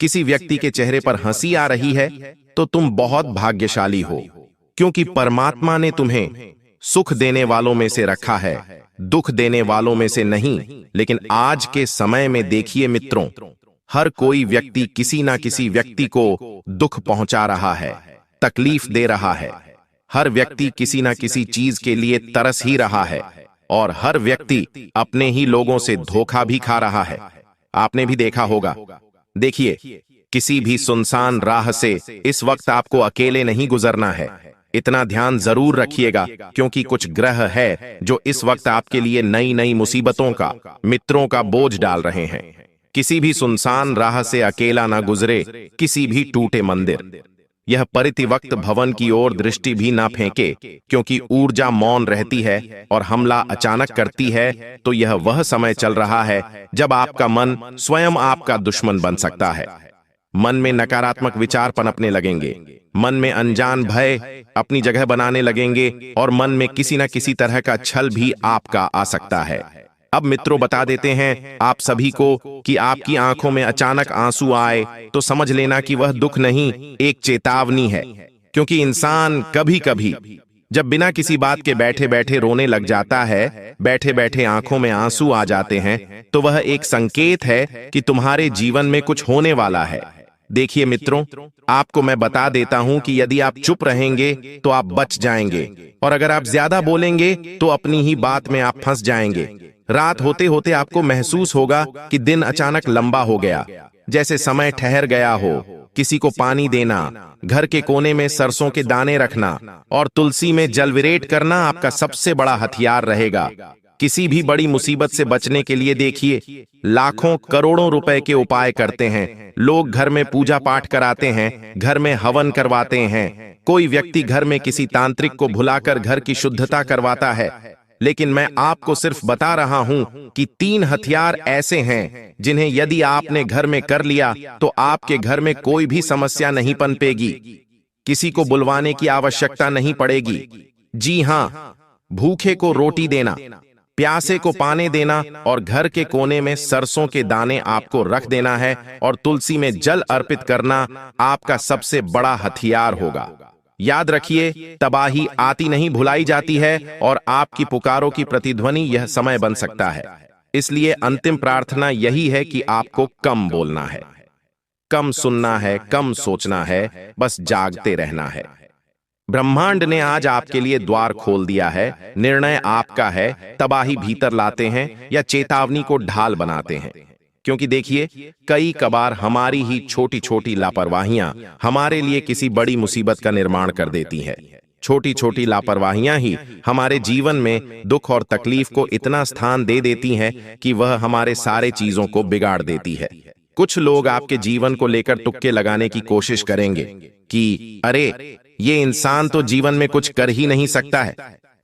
किसी व्यक्ति के चेहरे पर हंसी आ रही है, तो तुम बहुत भाग्यशाली हो, क्योंकि परमात्मा ने तुम्हें सुख देने वालों में से रखा है, दुख देने वालों में से नहीं। लेकिन आज के समय में देखिए मित्रों, हर कोई व्यक्ति किसी ना किसी व्यक्ति को दुख पहुंचा रहा है, तकलीफ दे रहा है। हर व्यक्ति किसी ना किसी चीज के लिए तरस ही रहा है, और हर व्यक्ति अपने ही लोगों से धोखा भी खा रहा है। आपने भी देखा होगा। देखिए, किसी भी सुनसान राह से इस वक्त आपको अकेले नहीं गुजरना है। इतना ध्यान जरूर रखिएगा, क्योंकि कुछ ग्रह है जो इस वक्त आपके लिए नई नई मुसीबतों का, मित्रों का बोझ डाल रहे हैं। किसी भी सुनसान राह से अकेला ना गुजरे, किसी भी टूटे मंदिर, यह परितिवक्त भवन की ओर दृष्टि भी ना फेंके, क्योंकि ऊर्जा मौन रहती है और हमला अचानक करती है। तो यह वह समय चल रहा है जब आपका मन स्वयं आपका दुश्मन बन सकता है। मन में नकारात्मक विचार पनपने लगेंगे, मन में अनजान भय अपनी जगह बनाने लगेंगे, और मन में किसी न किसी तरह का छल भी आपका आ सकता है। अब मित्रों, बता देते हैं आप सभी को कि आपकी आंखों में अचानक आंसू आए तो समझ लेना कि वह दुख नहीं, एक चेतावनी है। क्योंकि इंसान कभी कभी जब बिना किसी बात के बैठे बैठे रोने लग जाता है, बैठे बैठे आंखों में आंसू आ जाते हैं, तो वह एक संकेत है कि तुम्हारे जीवन में कुछ होने वाला है। देखिए मित्रों, आपको मैं बता देता हूं कि यदि आप चुप रहेंगे तो आप बच जाएंगे, और अगर आप ज्यादा बोलेंगे तो अपनी ही बात में आप फंस जाएंगे। रात होते होते आपको महसूस होगा कि दिन अचानक लंबा हो गया, जैसे समय ठहर गया हो। किसी को पानी देना, घर के कोने में सरसों के दाने रखना और तुलसी में जल विरेट करना आपका सबसे बड़ा हथियार रहेगा। किसी भी बड़ी मुसीबत से बचने के लिए देखिए, लाखों करोड़ों रुपए के उपाय करते हैं लोग। घर में पूजा पाठ कराते हैं, घर में हवन करवाते हैं, कोई व्यक्ति घर में किसी तांत्रिक को बुलाकर घर की शुद्धता करवाता है। लेकिन मैं आपको सिर्फ बता रहा हूं कि 3 हथियार ऐसे हैं जिन्हें यदि आपने घर में कर लिया तो आपके घर में कोई भी समस्या नहीं पनपेगी, किसी को बुलवाने की आवश्यकता नहीं पड़ेगी। जी हां, भूखे को रोटी देना, प्यासे को पानी देना, और घर के कोने में सरसों के दाने आपको रख देना है, और तुलसी में जल अर्पित करना आपका सबसे बड़ा हथियार होगा। याद रखिए, तबाही आती नहीं भुलाई जाती है, और आपकी पुकारों की प्रतिध्वनि यह समय बन सकता है। इसलिए अंतिम प्रार्थना यही है कि आपको कम बोलना है, कम सुनना है, कम सोचना है, बस जागते रहना है। ब्रह्मांड ने आज आपके लिए द्वार खोल दिया है। निर्णय आपका है, तबाही भीतर लाते हैं या चेतावनी को ढाल बनाते हैं। क्योंकि देखिए, कई कबार हमारी ही छोटी छोटी लापरवाहियां हमारे लिए किसी बड़ी मुसीबत का निर्माण कर देती हैं। छोटी छोटी लापरवाहियां ही हमारे जीवन में दुख और तकलीफ को इतना स्थान दे देती हैं कि वह हमारे सारे चीजों को बिगाड़ देती है। कुछ लोग आपके जीवन को लेकर तुक्के लगाने की कोशिश करेंगे कि अरे, ये इंसान तो जीवन में कुछ कर ही नहीं सकता है,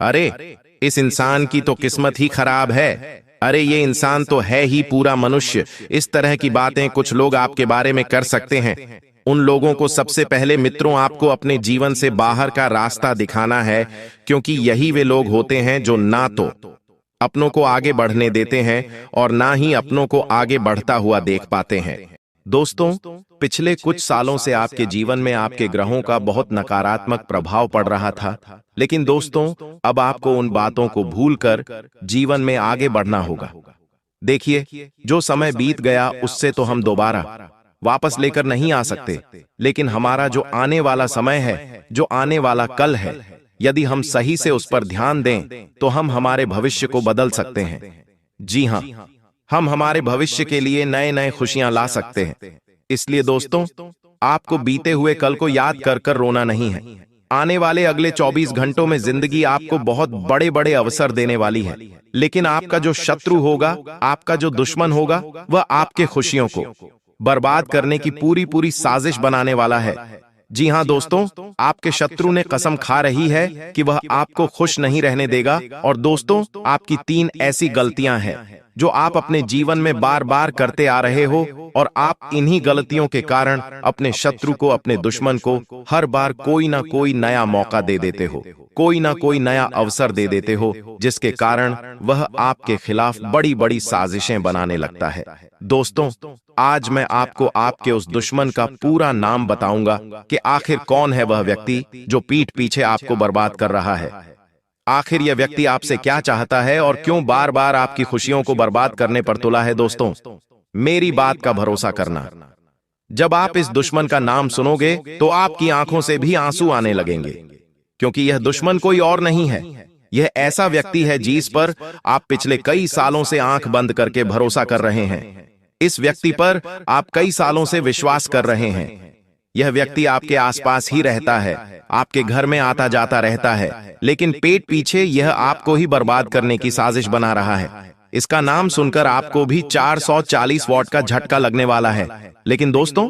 अरे इस इंसान की तो किस्मत ही खराब है, अरे ये इंसान तो है ही पूरा मनुष्य। इस तरह की बातें कुछ लोग आपके बारे में कर सकते हैं। उन लोगों को सबसे पहले मित्रों आपको अपने जीवन से बाहर का रास्ता दिखाना है, क्योंकि यही वे लोग होते हैं जो ना तो अपनों को आगे बढ़ने देते हैं और ना ही अपनों को आगे बढ़ता हुआ देख पाते हैं। दोस्तों, पिछले कुछ सालों से आपके जीवन में आपके ग्रहों का बहुत नकारात्मक प्रभाव पड़ रहा था, लेकिन दोस्तों, अब आपको उन बातों को भूलकर जीवन में आगे बढ़ना होगा। देखिए, जो समय बीत गया उससे तो हम दोबारा वापस लेकर नहीं आ सकते, लेकिन हमारा जो आने वाला समय है, जो आने वाला कल है, यदि हम सही से उस पर ध्यान दें तो हम हमारे भविष्य को बदल सकते हैं। जी हां, हम हमारे भविष्य के लिए नए नए खुशियां ला सकते हैं। इसलिए दोस्तों, आपको बीते हुए कल को याद कर कर रोना नहीं है। आने वाले अगले 24 घंटों में जिंदगी आपको बहुत बड़े बड़े अवसर देने वाली है, लेकिन आपका जो शत्रु होगा, आपका जो दुश्मन होगा, वह आपके खुशियों को बर्बाद करने की पूरी पूरी साजिश बनाने वाला है। जी हां दोस्तों, आपके शत्रु ने कसम खा रही है कि वह आपको खुश नहीं रहने देगा। और दोस्तों, आपकी 3 ऐसी गलतियां हैं जो आप अपने जीवन में बार बार करते आ रहे हो, और आप इन्हीं गलतियों के कारण अपने शत्रु को, अपने दुश्मन को हर बार कोई ना कोई नया मौका दे देते हो, कोई ना कोई नया अवसर दे देते हो, जिसके कारण वह आपके खिलाफ बड़ी बड़ी साजिशें बनाने लगता है। दोस्तों, आज मैं आपको आपके उस दुश्मन का पूरा नाम बताऊंगा कि आखिर कौन है वह व्यक्ति जो पीठ पीछे आपको बर्बाद कर रहा है। आखिर यह व्यक्ति आपसे क्या चाहता है और क्यों बार बार आपकी खुशियों को बर्बाद करने पर तुला है। दोस्तों, मेरी बात का भरोसा करना, जब आप इस दुश्मन का नाम सुनोगे तो आपकी आंखों से भी आंसू आने लगेंगे, क्योंकि यह दुश्मन कोई और नहीं है। यह ऐसा व्यक्ति है जिस पर आप पिछले कई सालों से आंख बंद करके भरोसा कर रहे हैं। इस व्यक्ति पर आप कई सालों से विश्वास कर रहे हैं। यह व्यक्ति आपके आसपास ही रहता है, आपके घर में आता जाता रहता है, लेकिन पेट पीछे यह आपको ही बर्बाद करने की साजिश बना रहा है। इसका नाम सुनकर आपको भी 440 वॉट का झटका लगने वाला है। लेकिन दोस्तों,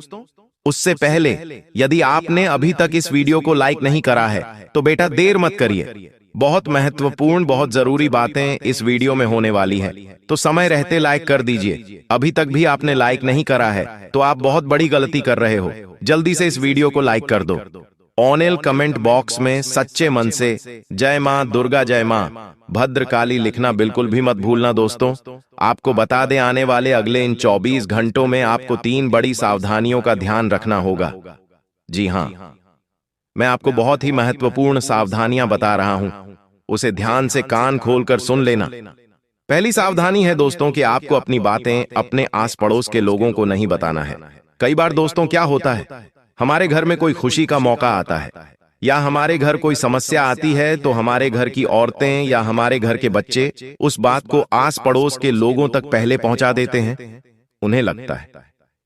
उससे पहले यदि आपने अभी तक इस वीडियो को लाइक नहीं करा है तो बेटा देर मत करिए। बहुत महत्वपूर्ण, बहुत जरूरी बातें इस वीडियो में होने वाली है, तो समय रहते लाइक कर दीजिए। अभी तक भी आपने लाइक नहीं करा है तो आप बहुत बड़ी गलती कर रहे हो। जल्दी से इस वीडियो को लाइक कर दो। ऑनेल कमेंट बॉक्स में सच्चे मन से जय मां दुर्गा, जय मां भद्रकाली लिखना बिल्कुल भी मत भूलना। दोस्तों, आपको बता दें, आने वाले अगले इन 24 घंटों में आपको 3 बड़ी सावधानियों का ध्यान रखना होगा। जी हां, मैं आपको बहुत ही महत्वपूर्ण सावधानियां बता रहा हूं, उसे ध्यान से कान खोलकर सुन लेना। पहली सावधानी है दोस्तों कि आपको अपनी बातें अपने आस पड़ोस के लोगों को नहीं बताना है। कई बार दोस्तों क्या होता है, हमारे घर में कोई खुशी का मौका आता है या हमारे घर कोई समस्या आती है तो हमारे घर की औरतें या हमारे घर के बच्चे उस बात को आस पड़ोस के लोगों तक पहले पहुंचा देते हैं। उन्हें लगता है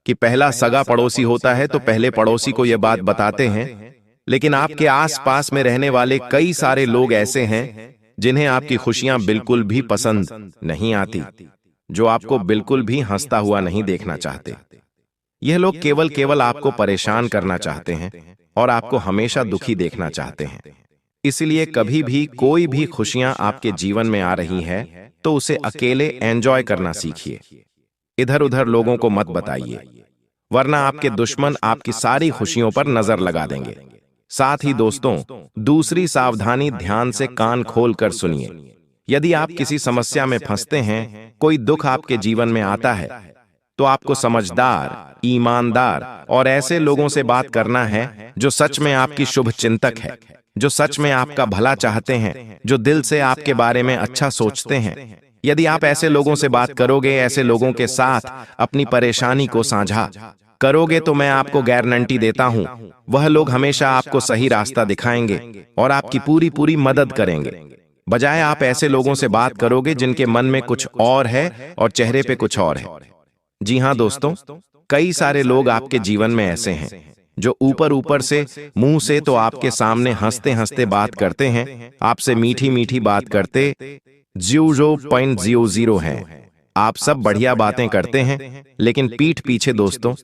कि पहला सगा पड़ोसी होता है तो पहले पड़ोसी को यह बात बताते हैं, लेकिन आपके आस पास में रहने वाले कई सारे लोग ऐसे हैं जिन्हें आपकी खुशियां बिल्कुल भी पसंद नहीं आती, जो आपको बिल्कुल भी हंसता हुआ नहीं देखना चाहते। यह लोग केवल आपको परेशान करना चाहते हैं और आपको हमेशा दुखी देखना चाहते हैं। इसलिए कभी भी कोई भी खुशियां आपके जीवन में आ रही है तो उसे अकेले एंजॉय करना सीखिए। इधर उधर लोगों को मत बताइए, वरना आपके दुश्मन आपकी सारी खुशियों पर नजर लगा देंगे। साथ ही दोस्तों, दूसरी सावधानी, ध्यान से कान खोलकर सुनिए। यदि आप किसी समस्या में फंसते हैं, कोई दुख आपके जीवन में आता है, तो आपको समझदार, ईमानदार और ऐसे लोगों से बात करना है जो सच में आपकी शुभ चिंतक है, जो सच में आपका भला चाहते हैं, जो दिल से आपके बारे में अच्छा सोचते हैं। यदि आप ऐसे लोगों से बात करोगे, ऐसे लोगों के साथ अपनी परेशानी को साझा करोगे, तो मैं आपको गारंटी देता हूं, वह लोग हमेशा आपको सही रास्ता दिखाएंगे और आपकी पूरी मदद करेंगे। बजाय आप ऐसे लोगों से बात करोगे जिनके मन में कुछ और है और चेहरे पे कुछ और है। जी हां दोस्तों, कई सारे लोग आपके जीवन में ऐसे हैं जो ऊपर से, मुंह से तो आपके सामने हंसते हंसते बात करते हैं, आपसे मीठी मीठी बात करते 0.00 हैं। आप सब बढ़िया बातें करते हैं, लेकिन पीठ पीछे दोस्तों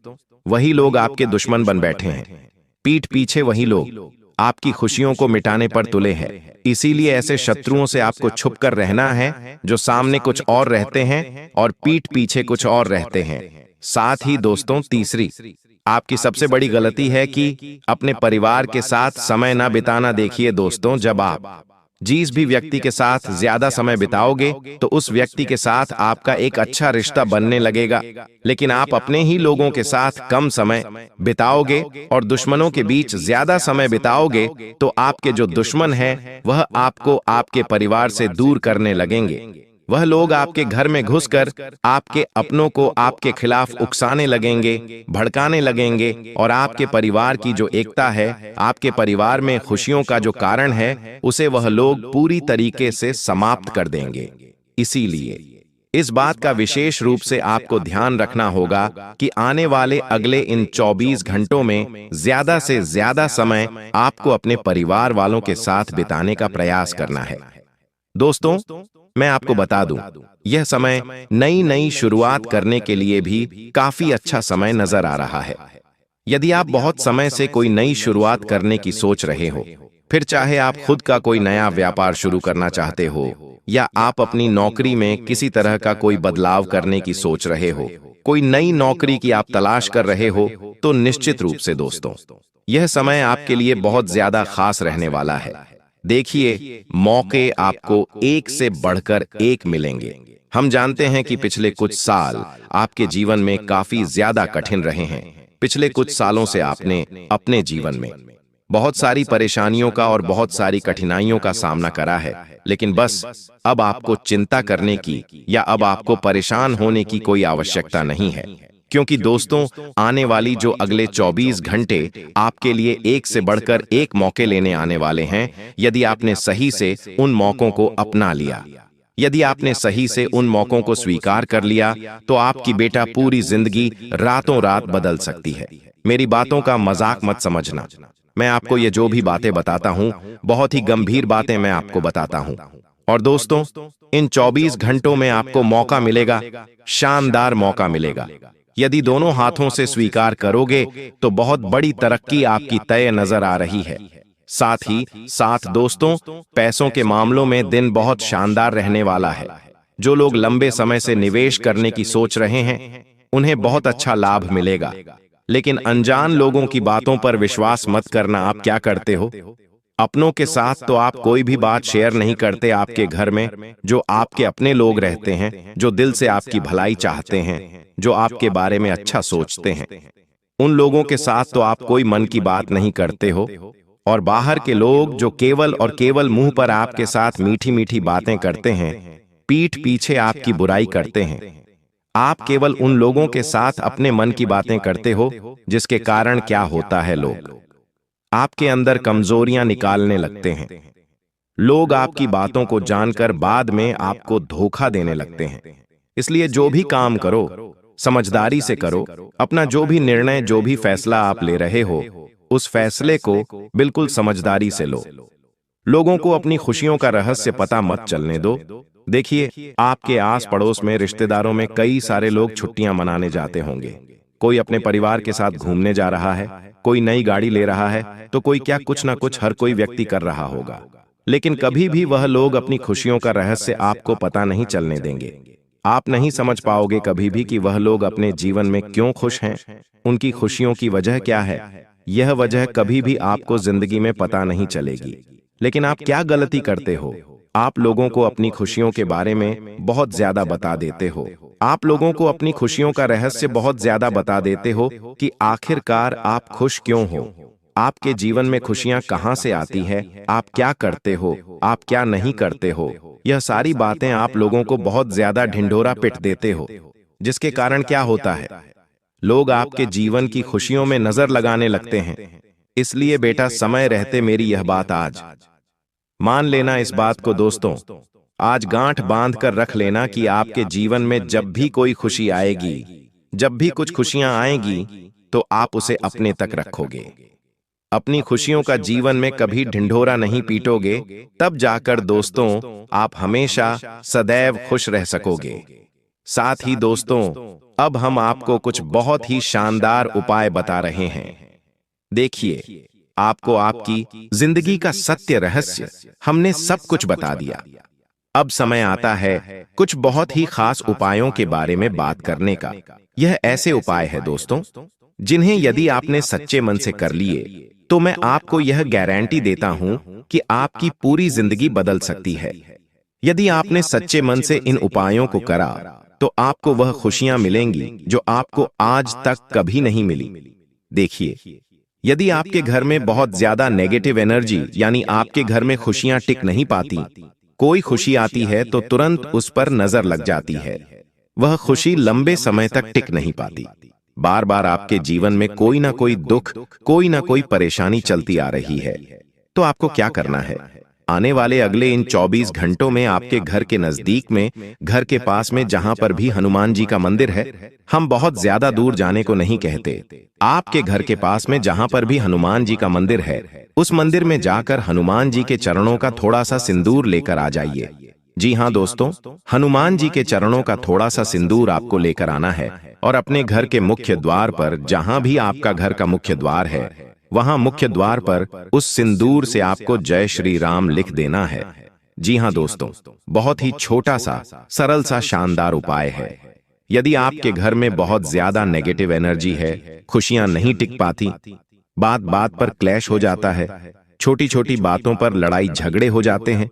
वही लोग आपके दुश्मन बन बैठे हैं। पीठ पीछे वही लोग आपकी खुशियों को मिटाने पर तुले हैं। इसीलिए ऐसे शत्रुओं से आपको छुप कर रहना है, जो सामने कुछ और रहते हैं और पीठ पीछे कुछ और रहते हैं। साथ ही दोस्तों, तीसरी आपकी सबसे बड़ी गलती है कि अपने परिवार के साथ समय ना बिताना। देखिए दोस्तों, जब आप जिस भी व्यक्ति के साथ ज्यादा समय बिताओगे तो उस व्यक्ति के साथ आपका एक अच्छा रिश्ता बनने लगेगा, लेकिन आप अपने ही लोगों के साथ कम समय बिताओगे और दुश्मनों के बीच ज्यादा समय बिताओगे तो आपके जो दुश्मन हैं वह आपको आपके परिवार से दूर करने लगेंगे। वह लोग आपके घर में घुसकर आपके अपनों को आपके खिलाफ उकसाने लगेंगे, भड़काने लगेंगे और आपके परिवार की जो एकता है, आपके परिवार में खुशियों का जो कारण है, उसे वह लोग पूरी तरीके से समाप्त कर देंगे। इसीलिए इस बात का विशेष रूप से आपको ध्यान रखना होगा कि आने वाले अगले इन 24 घंटों में ज्यादा से ज्यादा समय आपको अपने परिवार वालों के साथ बिताने का प्रयास करना है। दोस्तों, मैं आपको बता दूं, यह समय नई शुरुआत करने के लिए भी काफी अच्छा समय नजर आ रहा है। यदि आप बहुत समय से कोई नई शुरुआत करने की सोच रहे हो फिर चाहे आप खुद का कोई नया व्यापार शुरू करना चाहते हो या आप अपनी नौकरी में किसी तरह का कोई बदलाव करने की सोच रहे हो, कोई नई नौकरी की आप तलाश कर रहे हो, तो निश्चित रूप से दोस्तों यह समय आपके लिए बहुत ज्यादा खास रहने वाला है। देखिए, मौके आपको एक से बढ़कर एक मिलेंगे। हम जानते हैं कि पिछले कुछ साल आपके जीवन में काफी ज्यादा कठिन रहे हैं। पिछले कुछ सालों से आपने अपने जीवन में बहुत सारी परेशानियों का और बहुत सारी कठिनाइयों का सामना करा है, लेकिन बस अब आपको चिंता करने की या अब आपको परेशान होने की कोई आवश्यकता नहीं है, क्योंकि दोस्तों आने वाली जो अगले 24 घंटे आपके लिए एक से बढ़कर एक मौके लेने आने वाले हैं। यदि आपने सही से उन मौकों को अपना लिया, यदि आपने सही से उन मौकों को स्वीकार कर लिया, तो आपकी बेटा पूरी जिंदगी रातों रात बदल सकती है। मेरी बातों का मजाक मत समझना। मैं आपको ये जो भी बातें बताता हूं, बहुत ही गंभीर बातें मैं आपको बताता हूं। और दोस्तों, इन 24 घंटों में आपको मौका मिलेगा, शानदार मौका मिलेगा। यदि दोनों हाथों से स्वीकार करोगे तो बहुत बड़ी तरक्की आपकी तय नजर आ रही है। साथ ही साथ दोस्तों, पैसों के मामलों में दिन बहुत शानदार रहने वाला है। जो लोग लंबे समय से निवेश करने की सोच रहे हैं, उन्हें बहुत अच्छा लाभ मिलेगा। लेकिन अनजान लोगों की बातों पर विश्वास मत करना। आप क्या करते हो? अपनों के साथ तो आप कोई भी बात शेयर नहीं करते। आपके घर में जो आपके अपने लोग रहते हैं, जो दिल से आपकी भलाई चाहते हैं, जो आपके बारे में अच्छा सोचते हैं, उन लोगों के साथ तो आप कोई मन की बात नहीं करते हो। और बाहर के लोग जो केवल और केवल मुंह पर आपके साथ मीठी मीठी बातें करते हैं, पीठ पीछे आपकी बुराई करते हैं। आप केवल उन लोगों के साथ अपने मन की बातें करते हो, जिसके कारण क्या होता है, लोग आपके अंदर कमजोरियां निकालने लगते हैं। लोग आपकी बातों को जानकर बाद में आपको धोखा देने लगते हैं। इसलिए जो भी काम करो, समझदारी से करो। अपना जो भी निर्णय, जो भी फैसला आप ले रहे हो, उस फैसले को बिल्कुल समझदारी से लो। लोगों को अपनी खुशियों का रहस्य पता मत चलने दो। देखिए, आपके आस पड़ोस में, रिश्तेदारों में कई सारे लोग छुट्टियां मनाने जाते होंगे। कोई अपने परिवार के साथ घूमने जा रहा है, कोई नई गाड़ी ले रहा है, तो कोई क्या कुछ ना कुछ हर कोई व्यक्ति कर रहा होगा। लेकिन कभी भी वह लोग अपनी खुशियों का रहस्य आपको पता नहीं चलने देंगे। आप नहीं समझ पाओगे कभी भी कि वह लोग अपने जीवन में क्यों खुश हैं, उनकी खुशियों की वजह क्या है। यह वजह कभी भी आपको जिंदगी में पता नहीं चलेगी। लेकिन आप क्या गलती करते हो? आप लोगों को अपनी खुशियों के बारे में बहुत ज्यादा बता देते हो। आप लोगों को अपनी खुशियों का रहस्य बहुत ज्यादा बता देते हो कि आखिरकार आप खुश क्यों हो, आपके जीवन में खुशियां कहां से आती है, आप क्या करते हो, आप क्या नहीं करते हो। यह सारी बातें आप लोगों को बहुत ज्यादा ढिंढोरा पिट देते हो, जिसके कारण क्या होता है, लोग आपके जीवन की खुशियों में नजर लगाने लगते हैं। इसलिए बेटा, समय रहते मेरी यह बात आज मान लेना। इस बात को दोस्तों आज गांठ बांध कर रख लेना कि आपके जीवन में जब भी कोई खुशी आएगी, जब भी कुछ खुशियां आएंगी, तो आप उसे अपने तक रखोगे। अपनी खुशियों का जीवन में कभी ढिंढोरा नहीं पीटोगे, तब जाकर दोस्तों आप हमेशा सदैव खुश रह सकोगे। साथ ही दोस्तों, अब हम आपको कुछ बहुत ही शानदार उपाय बता रहे हैं। देखिए, आपको आपकी जिंदगी का सत्य रहस्य हमने सब कुछ बता दिया। अब समय आता है कुछ बहुत ही खास उपायों के बारे में बात करने का। यह ऐसे उपाय है दोस्तों, जिन्हें यदि आपने सच्चे मन से कर लिए, तो मैं आपको यह गारंटी देता हूं कि आपकी पूरी जिंदगी बदल सकती है। यदि आपने सच्चे मन से इन उपायों को करा, तो आपको वह खुशियां मिलेंगी जो आपको आज तक कभी नहीं मिली। देखिए, यदि आपके घर में बहुत ज्यादा नेगेटिव एनर्जी, यानी आपके घर में खुशियां टिक नहीं पाती, कोई खुशी आती है तो तुरंत उस पर नजर लग जाती है, वह खुशी लंबे समय तक टिक नहीं पाती। बार बार आपके जीवन में कोई ना कोई दुख, कोई ना कोई परेशानी चलती आ रही है, तो आपको क्या करना है? आने वाले अगले इन 24 घंटों में आपके घर के नजदीक में, घर के पास में जहां पर भी हनुमान जी का मंदिर है, हम बहुत ज्यादा दूर जाने को नहीं कहते, आपके घर के पास में जहां पर भी हनुमान जी का मंदिर है, उस मंदिर में जाकर हनुमान जी के चरणों का थोड़ा सा सिंदूर लेकर आ जाइए। जी हाँ दोस्तों, हनुमान जी के चरणों का थोड़ा सा सिंदूर आपको लेकर आना है और अपने घर के मुख्य द्वार पर, जहां भी आपका घर का मुख्य द्वार है, वहां मुख्य द्वार पर उस सिंदूर से आपको जय श्री राम लिख देना है। जी हां दोस्तों, बहुत ही छोटा सा सरल सा शानदार उपाय है। यदि आपके घर में बहुत ज्यादा नेगेटिव एनर्जी है, खुशियां नहीं टिक पाती, बात बात पर क्लैश हो जाता है, छोटी छोटी बातों पर लड़ाई झगड़े हो जाते हैं,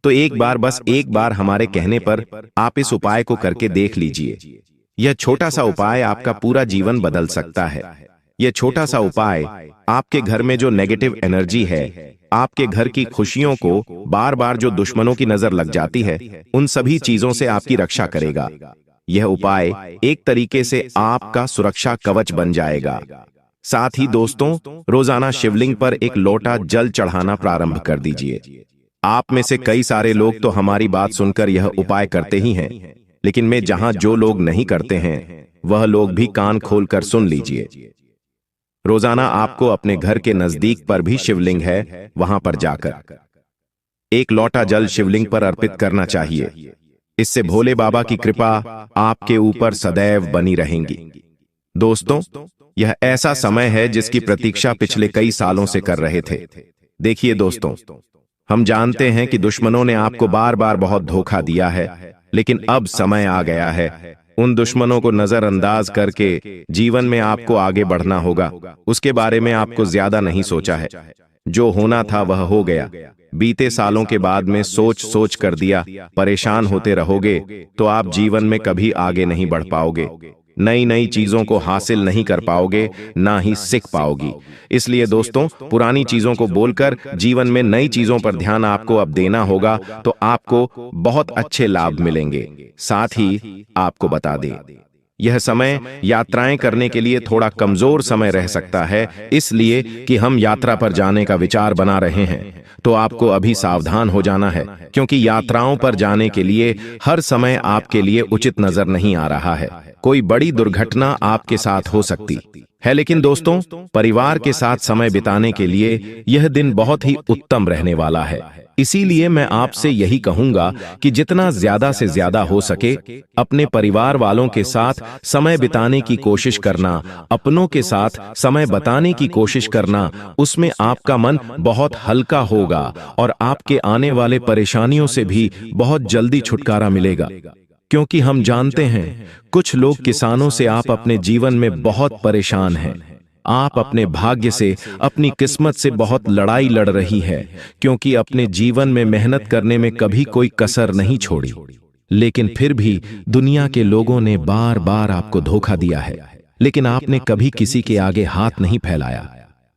तो एक बार, बस एक बार हमारे कहने पर आप इस उपाय को करके देख लीजिए। यह छोटा सा उपाय आपका पूरा जीवन बदल सकता है। यह छोटा सा उपाय आपके घर में जो नेगेटिव एनर्जी है, आपके घर की खुशियों को बार बार जो दुश्मनों की नजर लग जाती है, उन सभी चीजों से आपकी रक्षा करेगा। यह उपाय एक तरीके से आपका सुरक्षा कवच बन जाएगा। साथ ही दोस्तों, रोजाना शिवलिंग पर एक लोटा जल चढ़ाना प्रारंभ कर दीजिए। आप में से कई सारे लोग तो हमारी बात सुनकर यह उपाय करते ही हैं, लेकिन मैं जहां जो लोग नहीं करते हैं, वह लोग भी कान खोलकर सुन लीजिए। रोजाना आपको अपने घर के नजदीक पर भी शिवलिंग है, वहां पर जाकर एक लोटा जल शिवलिंग पर अर्पित करना चाहिए। इससे भोले बाबा की कृपा आपके ऊपर सदैव बनी रहेंगी। दोस्तों, यह ऐसा समय है जिसकी प्रतीक्षा पिछले कई सालों से कर रहे थे। देखिए दोस्तों, हम जानते हैं कि दुश्मनों ने आपको बार बार बहुत धोखा दिया है, लेकिन अब समय आ गया है उन दुश्मनों को नजरअंदाज करके जीवन में आपको आगे बढ़ना होगा। उसके बारे में आपको ज्यादा नहीं सोचा है, जो होना था वह हो गया। बीते सालों के बाद में सोच सोच कर दिया, परेशान होते रहोगे तो आप जीवन में कभी आगे नहीं बढ़ पाओगे, नई नई चीजों को हासिल नहीं कर पाओगे, ना ही सीख पाओगी। इसलिए दोस्तों, पुरानी चीजों को बोलकर जीवन में नई चीजों पर ध्यान आपको अब देना होगा, तो आपको बहुत अच्छे लाभ मिलेंगे। साथ ही आपको बता दें, यह समय यात्राएं करने के लिए थोड़ा कमजोर समय रह सकता है, इसलिए कि हम यात्रा पर जाने का विचार बना रहे हैं, तो आपको अभी सावधान हो जाना है, क्योंकि यात्राओं पर जाने के लिए हर समय आपके लिए उचित नजर नहीं आ रहा है। कोई बड़ी दुर्घटना आपके साथ हो सकती है, लेकिन दोस्तों, परिवार के साथ समय बिताने के लिए यह दिन बहुत ही उत्तम रहने वाला है। इसीलिए मैं आपसे यही कहूंगा कि जितना ज्यादा से ज्यादा हो सके अपने परिवार वालों के साथ समय बिताने की कोशिश करना, अपनों के साथ समय बिताने की कोशिश करना, उसमें आपका मन बहुत हल्का होगा और आपके आने वाले परेशानियों से भी बहुत जल्दी छुटकारा मिलेगा। क्योंकि हम जानते हैं कुछ लोग किसानों से आप अपने जीवन में बहुत परेशान हैं। आप अपने भाग्य से, अपनी किस्मत से बहुत लड़ाई लड़ रही है, क्योंकि अपने जीवन में मेहनत करने में कभी कोई कसर नहीं छोड़ी, लेकिन फिर भी दुनिया के लोगों ने बार बार आपको धोखा दिया है। लेकिन आपने कभी किसी के आगे हाथ नहीं फैलाया,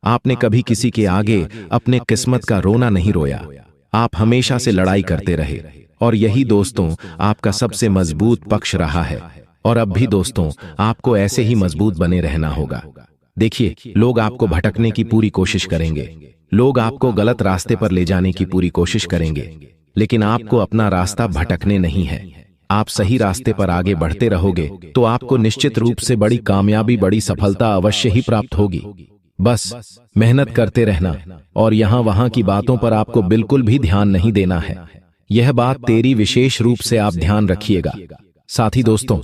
आपने कभी किसी के आगे अपने किस्मत का रोना नहीं रोया। आप हमेशा से लड़ाई करते रहे और यही दोस्तों आपका सबसे मजबूत पक्ष रहा है। और अब भी दोस्तों आपको ऐसे ही मजबूत बने रहना होगा। देखिए, लोग आपको भटकने की पूरी कोशिश करेंगे, लोग आपको गलत रास्ते पर ले जाने की पूरी कोशिश करेंगे, लेकिन आपको अपना रास्ता भटकने नहीं है। आप सही रास्ते पर आगे बढ़ते रहोगे तो आपको निश्चित रूप से बड़ी कामयाबी, बड़ी सफलता अवश्य ही प्राप्त होगी। बस मेहनत करते रहना और यहाँ वहाँ की बातों पर आपको बिल्कुल भी ध्यान नहीं देना है। यह बात तेरी विशेष रूप से आप ध्यान रखिएगा। साथ ही दोस्तों,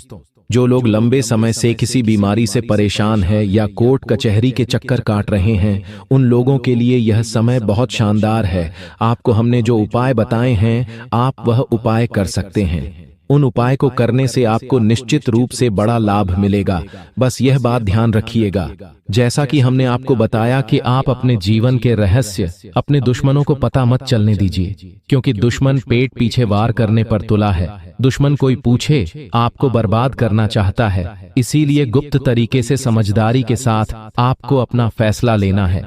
जो लोग लंबे समय से किसी बीमारी से परेशान हैं या कोर्ट कचहरी के चक्कर काट रहे हैं, उन लोगों के लिए यह समय बहुत शानदार है। आपको हमने जो उपाय बताए हैं, आप वह उपाय कर सकते हैं। उन उपाय को करने से आपको निश्चित रूप से बड़ा लाभ मिलेगा। बस यह बात ध्यान रखिएगा, जैसा कि हमने आपको बताया कि आप अपने जीवन के रहस्य अपने दुश्मनों को पता मत चलने दीजिए, क्योंकि दुश्मन पेट पीछे वार करने पर तुला है। दुश्मन कोई पूछे आपको बर्बाद करना चाहता है, इसीलिए गुप्त तरीके से समझदारी के साथ आपको अपना फैसला लेना है।